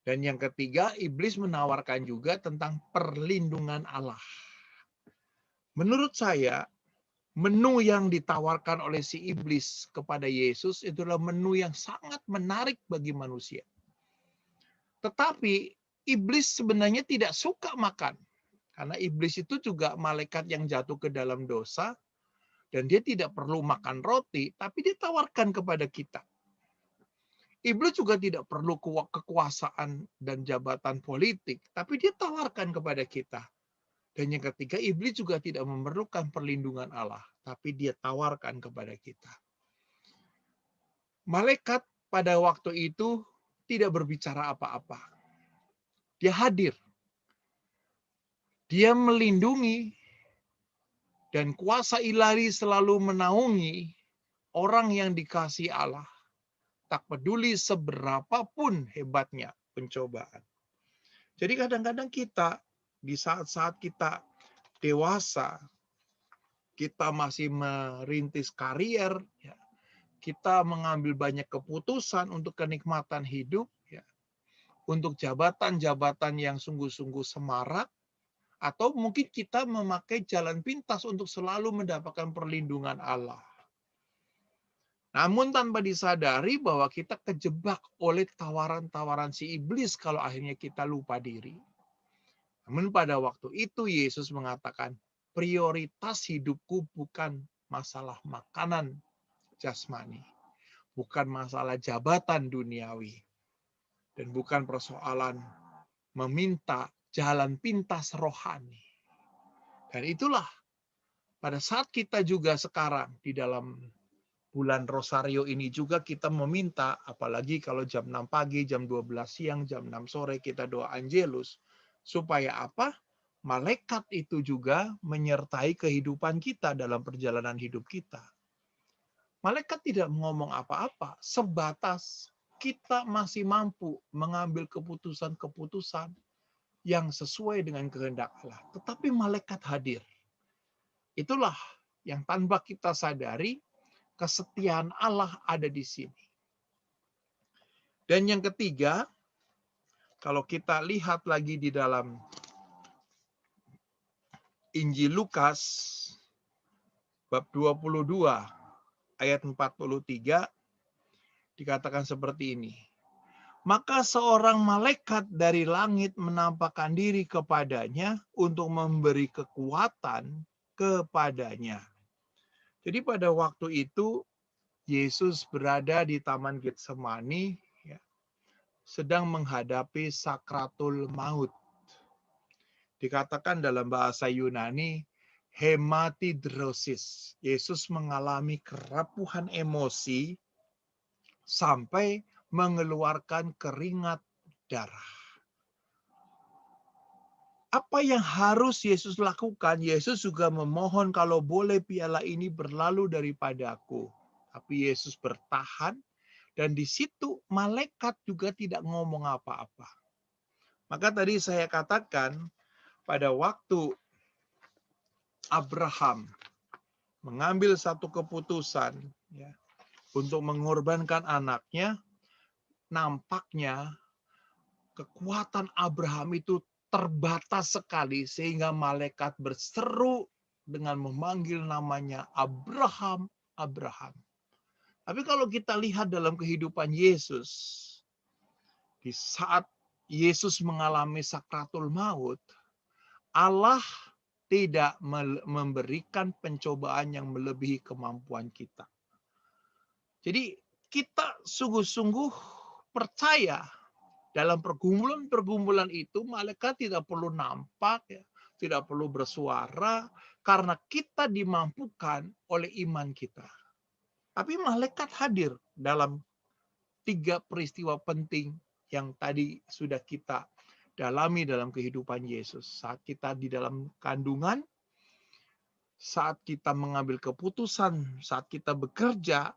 Dan yang ketiga, iblis menawarkan juga tentang perlindungan Allah. Menurut saya, menu yang ditawarkan oleh si iblis kepada Yesus itulah menu yang sangat menarik bagi manusia. Tetapi iblis sebenarnya tidak suka makan. Karena iblis itu juga malaikat yang jatuh ke dalam dosa. Dan dia tidak perlu makan roti, tapi dia tawarkan kepada kita. Iblis juga tidak perlu kekuasaan dan jabatan politik, tapi dia tawarkan kepada kita. Dan yang ketiga, iblis juga tidak memerlukan perlindungan Allah, tapi dia tawarkan kepada kita. Malaikat pada waktu itu tidak berbicara apa-apa. Dia hadir. Dia melindungi, dan kuasa ilahi selalu menaungi orang yang dikasihi Allah. Tak peduli seberapapun hebatnya pencobaan. Jadi kadang-kadang kita, di saat-saat kita dewasa, kita masih merintis karier, kita mengambil banyak keputusan untuk kenikmatan hidup, untuk jabatan-jabatan yang sungguh-sungguh semarak, atau mungkin kita memakai jalan pintas untuk selalu mendapatkan perlindungan Allah. Namun tanpa disadari bahwa kita kejebak oleh tawaran-tawaran si iblis kalau akhirnya kita lupa diri. Namun pada waktu itu Yesus mengatakan, prioritas hidupku bukan masalah makanan jasmani, bukan masalah jabatan duniawi, dan bukan persoalan meminta jalan pintas rohani. Dan itulah pada saat kita juga sekarang di dalam bulan Rosario ini juga kita meminta, apalagi kalau jam 6 pagi, jam 12 siang, jam 6 sore kita doa Angelus, supaya apa? Malaikat itu juga menyertai kehidupan kita dalam perjalanan hidup kita. Malaikat tidak ngomong apa-apa, sebatas kita masih mampu mengambil keputusan-keputusan yang sesuai dengan kehendak Allah. Tetapi malaikat hadir. Itulah yang tanpa kita sadari, kesetiaan Allah ada di sini. Dan yang ketiga, kalau kita lihat lagi di dalam Injil Lukas, bab 22, ayat 43, dikatakan seperti ini. Maka seorang malaikat dari langit menampakkan diri kepadanya untuk memberi kekuatan kepadanya. Jadi pada waktu itu Yesus berada di Taman Getsemani, sedang menghadapi sakratul maut. Dikatakan dalam bahasa Yunani, hematidrosis. Yesus mengalami kerapuhan emosi sampai mengeluarkan keringat darah. Apa yang harus Yesus lakukan? Yesus juga memohon kalau boleh piala ini berlalu daripadaku. Tapi Yesus bertahan dan di situ malaikat juga tidak ngomong apa-apa. Maka tadi saya katakan pada waktu Abraham mengambil satu keputusan untuk mengorbankan anaknya, nampaknya kekuatan Abraham itu terbatas sekali sehingga malaikat berseru dengan memanggil namanya Abraham, Abraham. Tapi kalau kita lihat dalam kehidupan Yesus, di saat Yesus mengalami sakratul maut, Allah tidak memberikan pencobaan yang melebihi kemampuan kita. Jadi kita sungguh-sungguh percaya dalam pergumulan-pergumulan itu malaikat tidak perlu nampak, ya, tidak perlu bersuara, karena kita dimampukan oleh iman kita. Tapi malaikat hadir dalam 3 peristiwa penting yang tadi sudah kita dalami dalam kehidupan Yesus. Saat kita di dalam kandungan, saat kita mengambil keputusan, saat kita bekerja,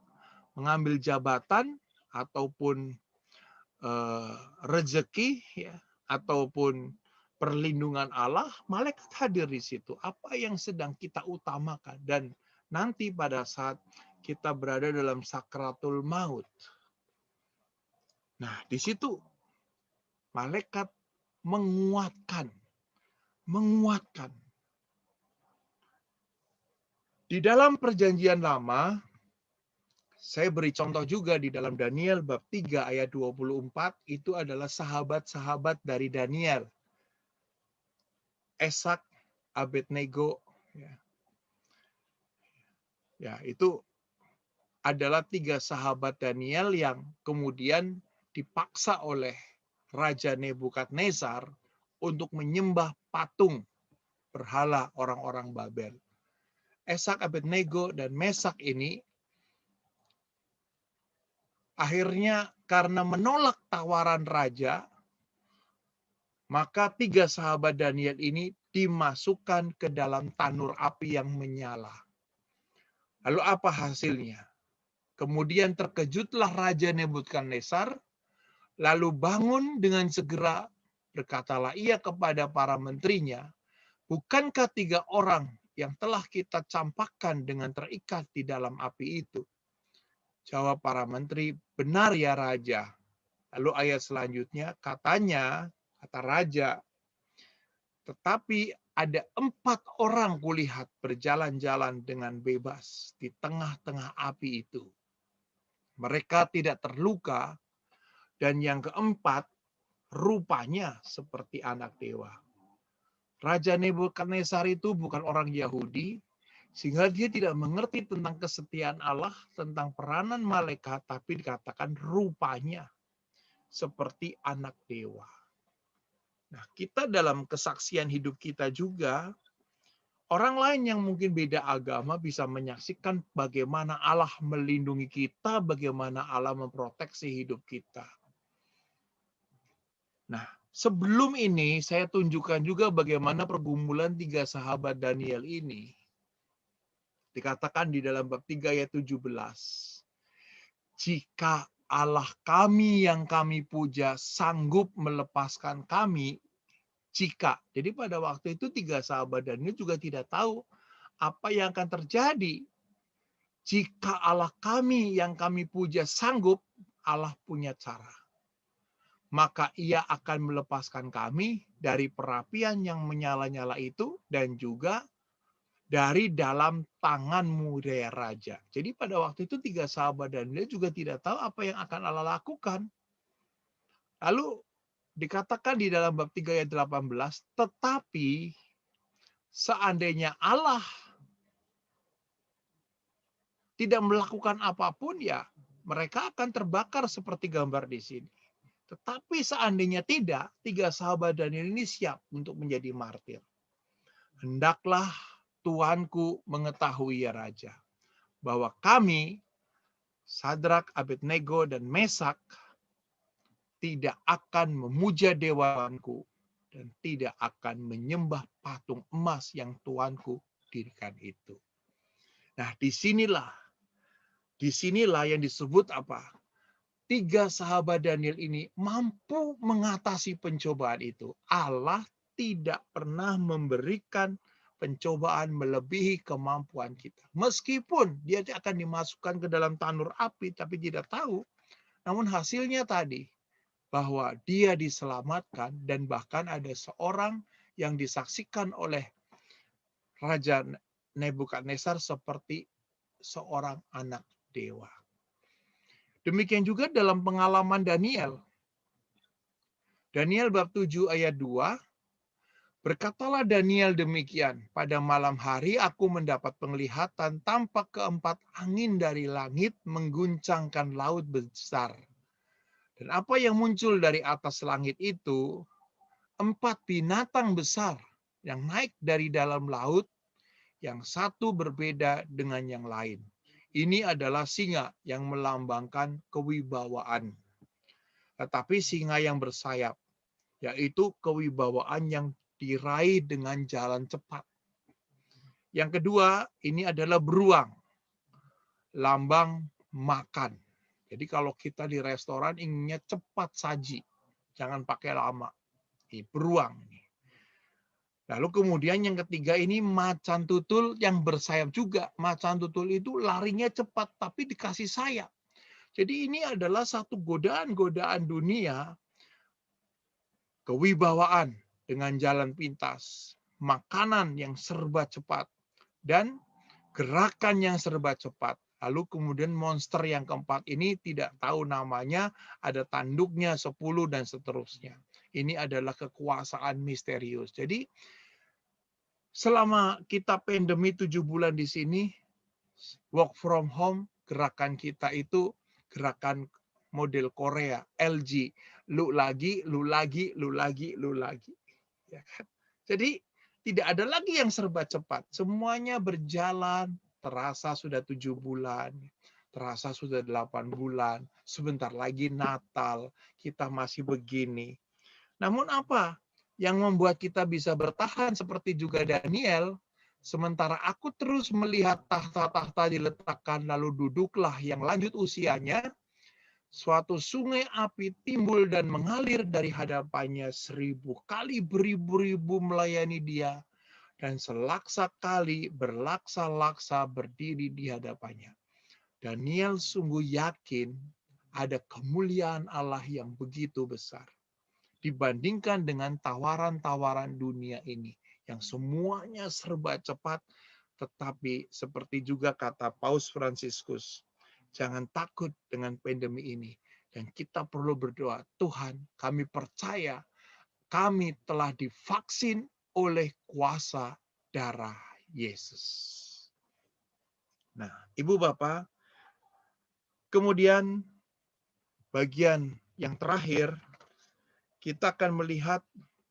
mengambil jabatan, ataupun rezeki, ya, ataupun perlindungan Allah, malaikat hadir di situ. Apa yang sedang kita utamakan, dan nanti pada saat kita berada dalam sakratul maut, nah di situ malaikat menguatkan. Di dalam perjanjian lama, saya beri contoh juga di dalam Daniel bab 3 ayat 24, itu adalah sahabat-sahabat dari Daniel. Esak, Abednego, ya itu adalah 3 sahabat Daniel yang kemudian dipaksa oleh Raja Nebukadnezar untuk menyembah patung berhala orang-orang Babel. Esak, Abednego, dan Mesak ini akhirnya karena menolak tawaran raja, maka 3 sahabat Daniel ini dimasukkan ke dalam tanur api yang menyala. Lalu apa hasilnya? Kemudian terkejutlah Raja Nebukadnezar, lalu bangun dengan segera, berkatalah ia kepada para menterinya, bukankah 3 orang yang telah kita campakkan dengan terikat di dalam api itu? Jawab para menteri, benar ya Raja. Lalu ayat selanjutnya, kata Raja, tetapi ada 4 orang kulihat berjalan-jalan dengan bebas di tengah-tengah api itu. Mereka tidak terluka, dan yang keempat, rupanya seperti anak dewa. Raja Nebukadnezar itu bukan orang Yahudi, sehingga dia tidak mengerti tentang kesetiaan Allah, tentang peranan malaikat, tapi dikatakan rupanya seperti anak dewa. Nah, kita dalam kesaksian hidup kita juga, orang lain yang mungkin beda agama bisa menyaksikan bagaimana Allah melindungi kita, bagaimana Allah memproteksi hidup kita. Nah, sebelum ini saya tunjukkan juga bagaimana pergumulan 3 sahabat Daniel ini. Dikatakan di dalam bab 3 ayat 17. Jika Allah kami yang kami puja sanggup melepaskan kami, jadi pada waktu itu 3 sahabat Daniel juga tidak tahu apa yang akan terjadi. Jika Allah kami yang kami puja sanggup, Allah punya cara. Maka ia akan melepaskan kami dari perapian yang menyala-nyala itu, dan juga dari dalam tanganmu, ya Raja. Jadi pada waktu itu 3 sahabat Daniel juga tidak tahu apa yang akan Allah lakukan. Lalu dikatakan di dalam bab 3 ayat 18, tetapi seandainya Allah tidak melakukan apapun, ya mereka akan terbakar seperti gambar di sini. Tetapi seandainya tidak, 3 sahabat Daniel ini siap untuk menjadi martir. Hendaklah Tuanku mengetahui ya Raja, bahwa kami, Sadrak, Abednego, dan Mesak, tidak akan memuja dewaanku dan tidak akan menyembah patung emas yang Tuanku dirikan itu. Nah, disinilah yang disebut apa? 3 sahabat Daniel ini mampu mengatasi pencobaan itu. Allah tidak pernah memberikan pencobaan melebihi kemampuan kita. Meskipun dia akan dimasukkan ke dalam tanur api, tapi tidak tahu Namun hasilnya tadi, bahwa dia diselamatkan dan bahkan ada seorang yang disaksikan oleh Raja Nebukadnezar seperti seorang anak dewa. Demikian juga dalam pengalaman Daniel. Daniel bab 7 ayat 2, berkatalah Daniel demikian, pada malam hari aku mendapat penglihatan tampak keempat angin dari langit mengguncangkan laut besar. Dan apa yang muncul dari atas langit itu, 4 binatang besar yang naik dari dalam laut, yang satu berbeda dengan yang lain. Ini adalah singa yang melambangkan kewibawaan. Tetapi singa yang bersayap, yaitu kewibawaan yang diraih dengan jalan cepat. Yang kedua, ini adalah beruang, lambang makan. Jadi kalau kita di restoran inginnya cepat saji, jangan pakai lama. Ini beruang. Lalu kemudian yang ketiga ini macan tutul yang bersayap juga. Macan tutul itu larinya cepat tapi dikasih sayap. Jadi ini adalah satu godaan-godaan dunia, kewibawaan dengan jalan pintas, makanan yang serba cepat, dan gerakan yang serba cepat. Lalu kemudian monster yang keempat ini tidak tahu namanya, ada tanduknya 10 dan seterusnya. Ini adalah kekuasaan misterius. Jadi selama kita pandemi 7 bulan di sini, work from home, gerakan kita itu gerakan model Korea, LG. Lu lagi, lu lagi, lu lagi, lu lagi. Ya kan? Jadi tidak ada lagi yang serba cepat. Semuanya berjalan, terasa sudah 7 bulan, terasa sudah 8 bulan, sebentar lagi Natal, kita masih begini. Namun apa yang membuat kita bisa bertahan seperti juga Daniel, sementara aku terus melihat tahta-tahta diletakkan lalu duduklah yang lanjut usianya, suatu sungai api timbul dan mengalir dari hadapannya 1000 kali beribu-ribu melayani dia, dan selaksa kali berlaksa-laksa berdiri di hadapannya. Daniel sungguh yakin ada kemuliaan Allah yang begitu besar dibandingkan dengan tawaran-tawaran dunia ini yang semuanya serba cepat, tetapi seperti juga kata Paus Fransiskus, jangan takut dengan pandemi ini. Dan kita perlu berdoa, Tuhan, kami percaya kami telah divaksin oleh kuasa darah Yesus. Nah, Ibu Bapak, kemudian bagian yang terakhir, kita akan melihat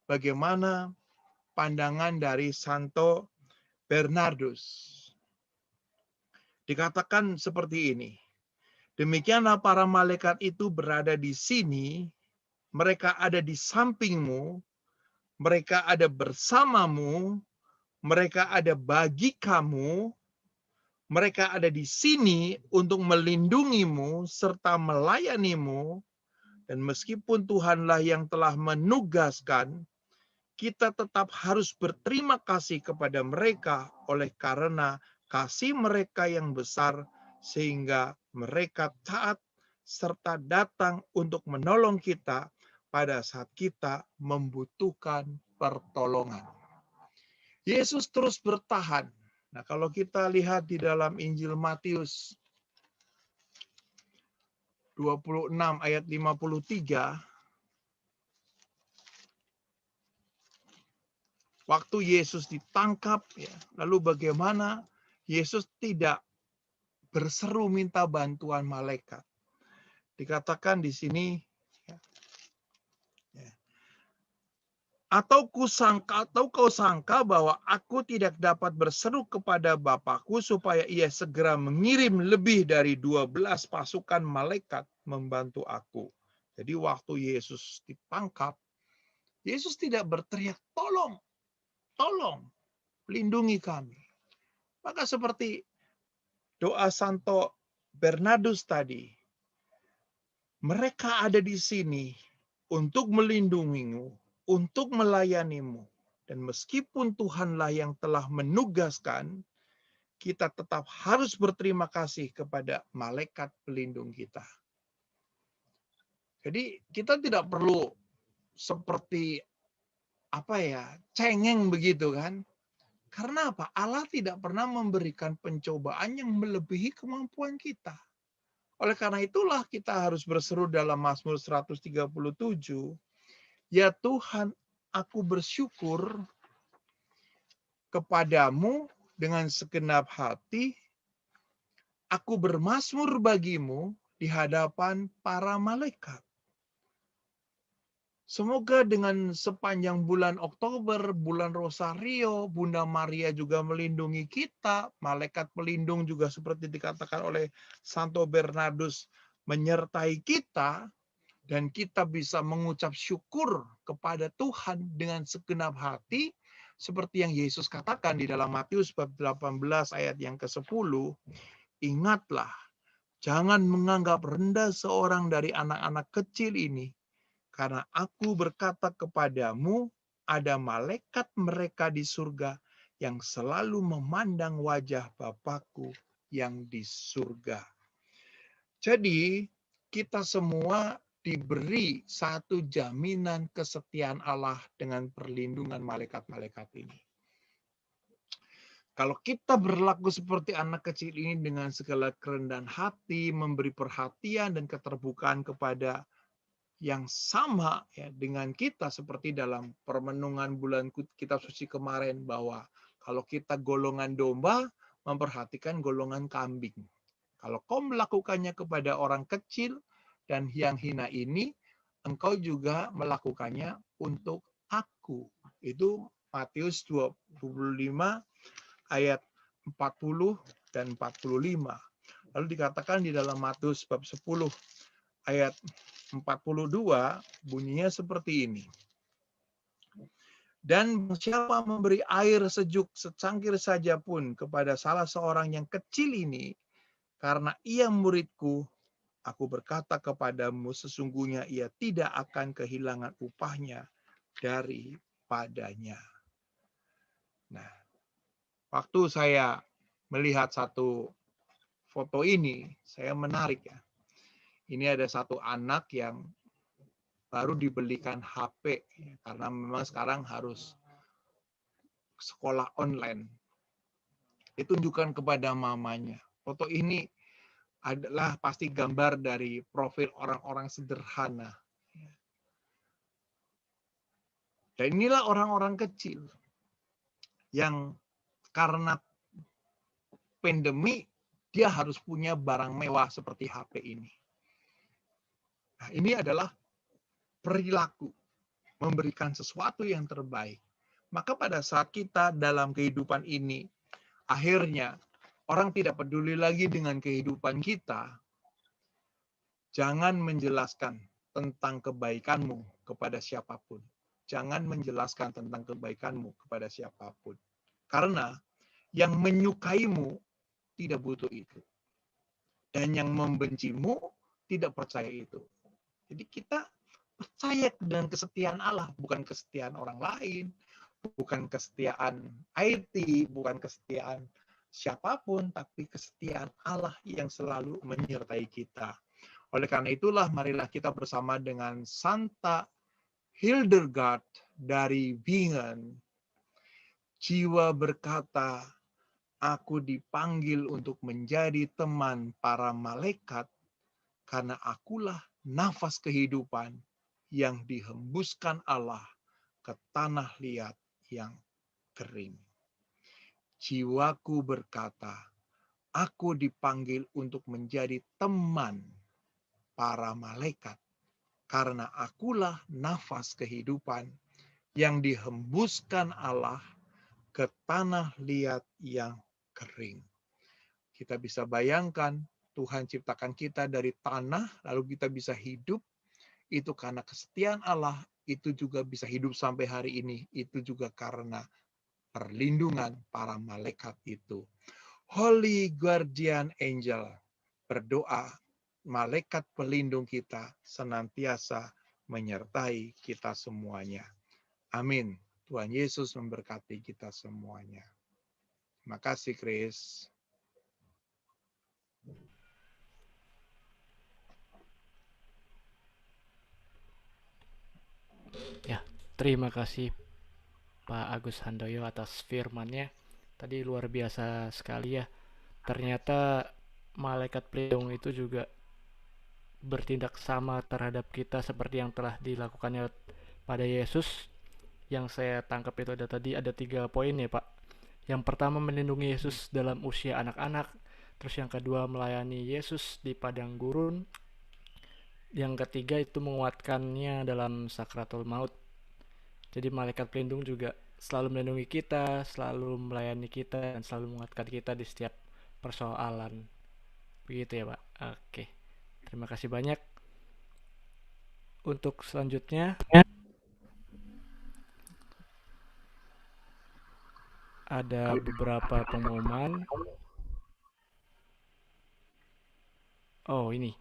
bagaimana pandangan dari Santo Bernardus. Dikatakan seperti ini, demikianlah para malaikat itu berada di sini, mereka ada di sampingmu, mereka ada bersamamu, mereka ada bagi kamu, mereka ada di sini untuk melindungimu serta melayanimu, dan meskipun Tuhanlah yang telah menugaskan, kita tetap harus berterima kasih kepada mereka oleh karena kasih mereka yang besar, sehingga mereka taat serta datang untuk menolong kita pada saat kita membutuhkan pertolongan. Yesus terus bertahan. Nah, kalau kita lihat di dalam Injil Matius 26 ayat 53, waktu Yesus ditangkap, ya, lalu bagaimana Yesus tidak berseru minta bantuan malaikat. Dikatakan di sini, atau kau sangka bahwa aku tidak dapat berseru kepada Bapakku supaya ia segera mengirim lebih dari 12 pasukan malaikat membantu aku. Jadi waktu Yesus ditangkap, Yesus tidak berteriak, tolong, tolong, lindungi kami. Maka seperti doa Santo Bernardus tadi, mereka ada di sini untuk melindungimu, untuk melayanimu. Dan meskipun Tuhanlah yang telah menugaskan, kita tetap harus berterima kasih kepada malaikat pelindung kita. Jadi kita tidak perlu seperti cengeng begitu kan. Karena apa? Allah tidak pernah memberikan pencobaan yang melebihi kemampuan kita. Oleh karena itulah kita harus berseru dalam Mazmur 137, ya Tuhan, aku bersyukur kepadamu dengan segenap hati, aku bermazmur bagimu di hadapan para malaikat. Semoga dengan sepanjang bulan Oktober, bulan Rosario, Bunda Maria juga melindungi kita, malaikat pelindung juga seperti dikatakan oleh Santo Bernardus menyertai kita, dan kita bisa mengucap syukur kepada Tuhan dengan segenap hati, seperti yang Yesus katakan di dalam Matius bab 18 ayat yang ke-10, ingatlah, jangan menganggap rendah seorang dari anak-anak kecil ini, karena aku berkata kepadamu, ada malaikat mereka di surga yang selalu memandang wajah Bapakku yang di surga. Jadi, kita semua diberi satu jaminan kesetiaan Allah dengan perlindungan malaikat-malaikat ini. Kalau kita berlaku seperti anak kecil ini dengan segala kerendahan hati, memberi perhatian dan keterbukaan kepada yang sama ya dengan kita, seperti dalam permenungan bulan kitab suci kemarin, bahwa kalau kita golongan domba, memperhatikan golongan kambing. Kalau kau melakukannya kepada orang kecil dan yang hina ini, engkau juga melakukannya untuk aku. Itu Matius 25 ayat 40 dan 45. Lalu dikatakan di dalam Matius bab 10 ayat 42 bunyinya seperti ini. Dan siapa memberi air sejuk secangkir saja pun kepada salah seorang yang kecil ini, karena ia muridku, aku berkata kepadamu, sesungguhnya ia tidak akan kehilangan upahnya daripadanya. Nah, waktu saya melihat satu foto ini, saya menarik ya. Ini ada satu anak yang baru dibelikan HP, karena memang sekarang harus sekolah online. Ditunjukkan kepada mamanya. Foto ini adalah pasti gambar dari profil orang-orang sederhana. Dan inilah orang-orang kecil yang karena pandemi dia harus punya barang mewah seperti HP ini. Nah, ini adalah perilaku memberikan sesuatu yang terbaik. Maka pada saat kita dalam kehidupan ini, akhirnya orang tidak peduli lagi dengan kehidupan kita, jangan menjelaskan tentang kebaikanmu kepada siapapun. Jangan menjelaskan tentang kebaikanmu kepada siapapun. Karena yang menyukaimu tidak butuh itu. Dan yang membencimu tidak percaya itu. Jadi kita percaya dengan kesetiaan Allah, bukan kesetiaan orang lain, bukan kesetiaan IT, bukan kesetiaan siapapun, tapi kesetiaan Allah yang selalu menyertai kita. Oleh karena itulah, marilah kita bersama dengan Santa Hildegard dari Bingen. Jiwa berkata, aku dipanggil untuk menjadi teman para malaikat, karena akulah nafas kehidupan yang dihembuskan Allah ke tanah liat yang kering. Jiwaku berkata, aku dipanggil untuk menjadi teman para malaikat, karena akulah nafas kehidupan yang dihembuskan Allah ke tanah liat yang kering. Kita bisa bayangkan Tuhan ciptakan kita dari tanah, lalu kita bisa hidup, itu karena kesetiaan Allah, itu juga bisa hidup sampai hari ini, itu juga karena perlindungan para malaikat itu. Holy Guardian Angel, berdoa, malaikat pelindung kita senantiasa menyertai kita semuanya. Amin. Tuhan Yesus memberkati kita semuanya. Terima kasih, Chris. Ya, terima kasih Pak Agus Handoyo atas firman-Nya. Tadi luar biasa sekali ya. Ternyata malaikat pelindung itu juga bertindak sama terhadap kita seperti yang telah dilakukannya pada Yesus. Yang saya tangkap itu ada 3 poin ya Pak. Yang pertama melindungi Yesus dalam usia anak-anak. Terus yang kedua melayani Yesus di padang gurun. Yang ketiga itu menguatkannya dalam sakratul maut. Jadi malaikat pelindung juga selalu melindungi kita, selalu melayani kita, dan selalu menguatkan kita di setiap persoalan. Begitu ya Pak. Oke. Terima kasih banyak. Untuk selanjutnya ada beberapa pengumuman. Oh, ini.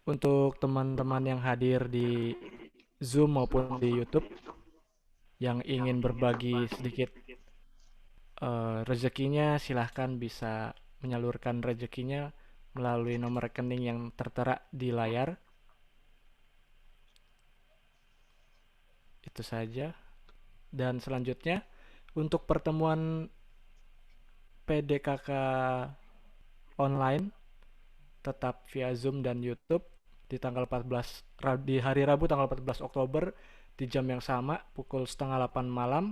Untuk teman-teman yang hadir di Zoom maupun di YouTube yang ingin berbagi sedikit rezekinya, silahkan bisa menyalurkan rezekinya melalui nomor rekening yang tertera di layar. Itu saja. Dan selanjutnya untuk pertemuan PDKK online tetap via Zoom dan YouTube di tanggal 14 di hari Rabu tanggal 14 Oktober di jam yang sama pukul 7:30 malam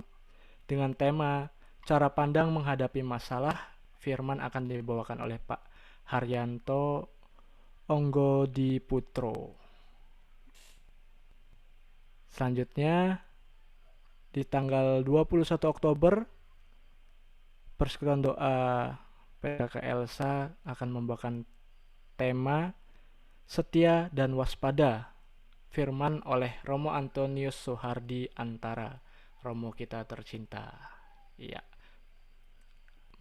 dengan tema cara pandang menghadapi masalah. Firman akan dibawakan oleh Pak Haryanto Onggodiputro. Selanjutnya di tanggal 21 Oktober Persekutuan Doa PKK Elsa akan membawakan tema Setia dan Waspada. Firman oleh Romo Antonius Soehardi Antara, Romo kita tercinta. Iya.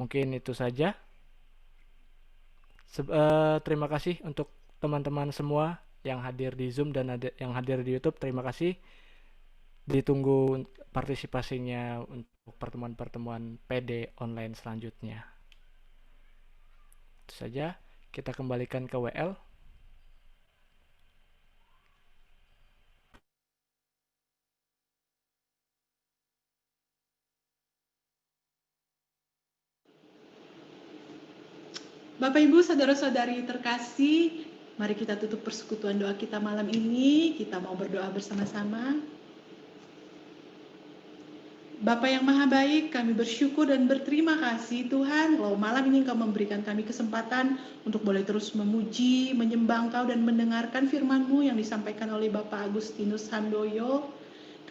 Mungkin itu saja. Terima kasih untuk teman-teman semua yang hadir di Zoom dan yang hadir di YouTube. Terima kasih. Ditunggu partisipasinya untuk pertemuan-pertemuan PD online selanjutnya. Itu saja. Kita kembalikan ke WL. Bapak Ibu, saudara-saudari terkasih, mari kita tutup persekutuan doa kita malam ini. Kita mau berdoa bersama-sama. Bapa yang Maha Baik, kami bersyukur dan berterima kasih Tuhan, kalau malam ini Engkau memberikan kami kesempatan untuk boleh terus memuji, menyembah Engkau dan mendengarkan firman-Mu yang disampaikan oleh Bapak Agustinus Handoyo.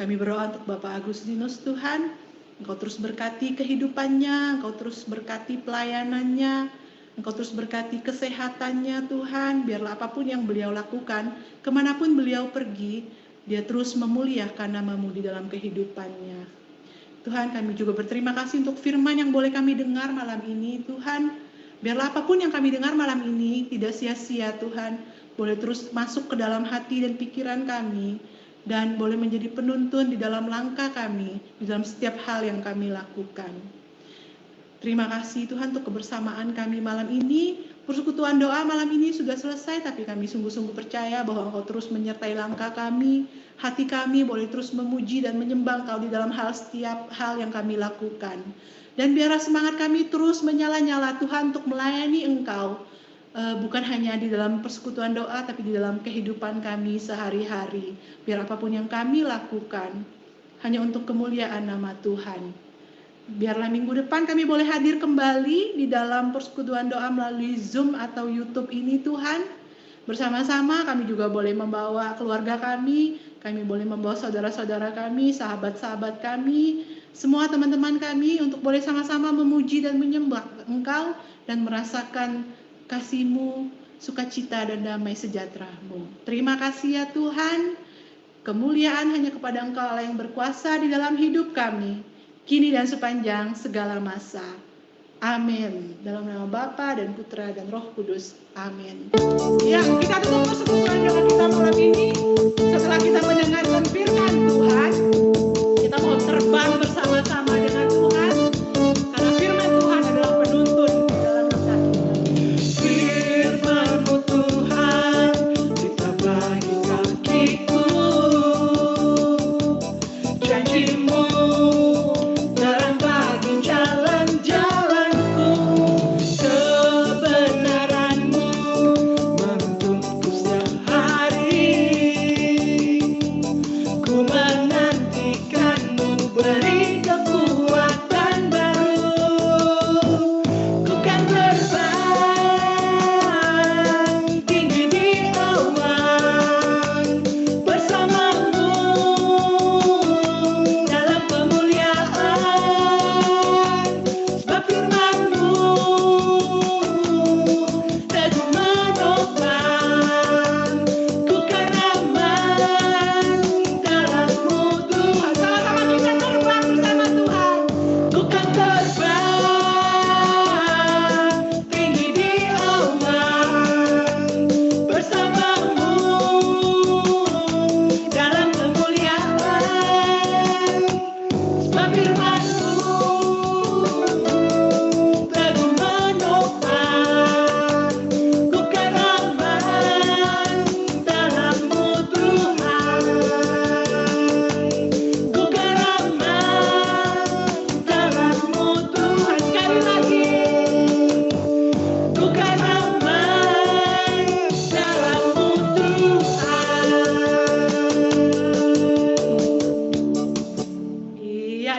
Kami berdoa untuk Bapak Agustinus Tuhan, Engkau terus berkati kehidupannya, Engkau terus berkati pelayanannya, Engkau terus berkati kesehatannya Tuhan, biarlah apapun yang beliau lakukan, kemanapun beliau pergi, dia terus memuliakan nama-Mu di dalam kehidupannya. Tuhan, kami juga berterima kasih untuk firman yang boleh kami dengar malam ini. Tuhan, biarlah apapun yang kami dengar malam ini tidak sia-sia Tuhan, boleh terus masuk ke dalam hati dan pikiran kami, dan boleh menjadi penuntun di dalam langkah kami, di dalam setiap hal yang kami lakukan. Terima kasih Tuhan untuk kebersamaan kami malam ini. Persekutuan doa malam ini sudah selesai, tapi kami sungguh-sungguh percaya bahwa Engkau terus menyertai langkah kami, hati kami boleh terus memuji dan menyembah Engkau di dalam setiap hal yang kami lakukan. Dan biarlah semangat kami terus menyala-nyala Tuhan untuk melayani Engkau, bukan hanya di dalam persekutuan doa, tapi di dalam kehidupan kami sehari-hari. Biar apapun yang kami lakukan, hanya untuk kemuliaan nama Tuhan. Biarlah minggu depan kami boleh hadir kembali di dalam persekutuan doa melalui Zoom atau YouTube ini Tuhan. Bersama-sama kami juga boleh membawa keluarga kami boleh membawa saudara-saudara kami, sahabat-sahabat kami, semua teman-teman kami untuk boleh sama-sama memuji dan menyembah Engkau dan merasakan kasih-Mu, sukacita dan damai sejahtera-Mu. Terima kasih ya Tuhan. Kemuliaan hanya kepada Engkau Allah yang berkuasa di dalam hidup kami, kini dan sepanjang segala masa. Amin. Dalam nama Bapa dan Putra dan Roh Kudus. Amin. Ya, kita tutup persekutuan doa kita malam ini. Setelah kita mendengarkan firman Tuhan, kita mau terbang bersama-sama dengan Tuhan, karena firman Tuhan adalah penuntun dalam hidup kita. Firman-Mu Tuhan, ditabahi kakiku.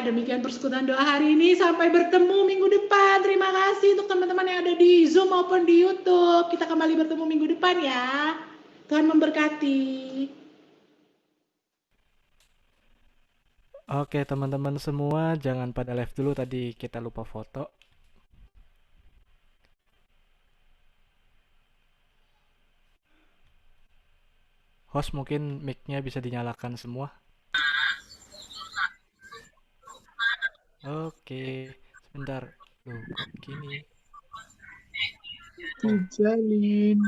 demikian persekutuan doa hari ini. Sampai bertemu minggu depan. Terima kasih untuk teman-teman yang ada di Zoom maupun di YouTube. Kita kembali bertemu minggu depan ya. Tuhan memberkati. Oke, teman-teman semua, jangan pada live dulu, tadi kita lupa foto. Host, mungkin mic-nya bisa dinyalakan semua. Oke, sebentar. Loh, kok gini? Dijalin.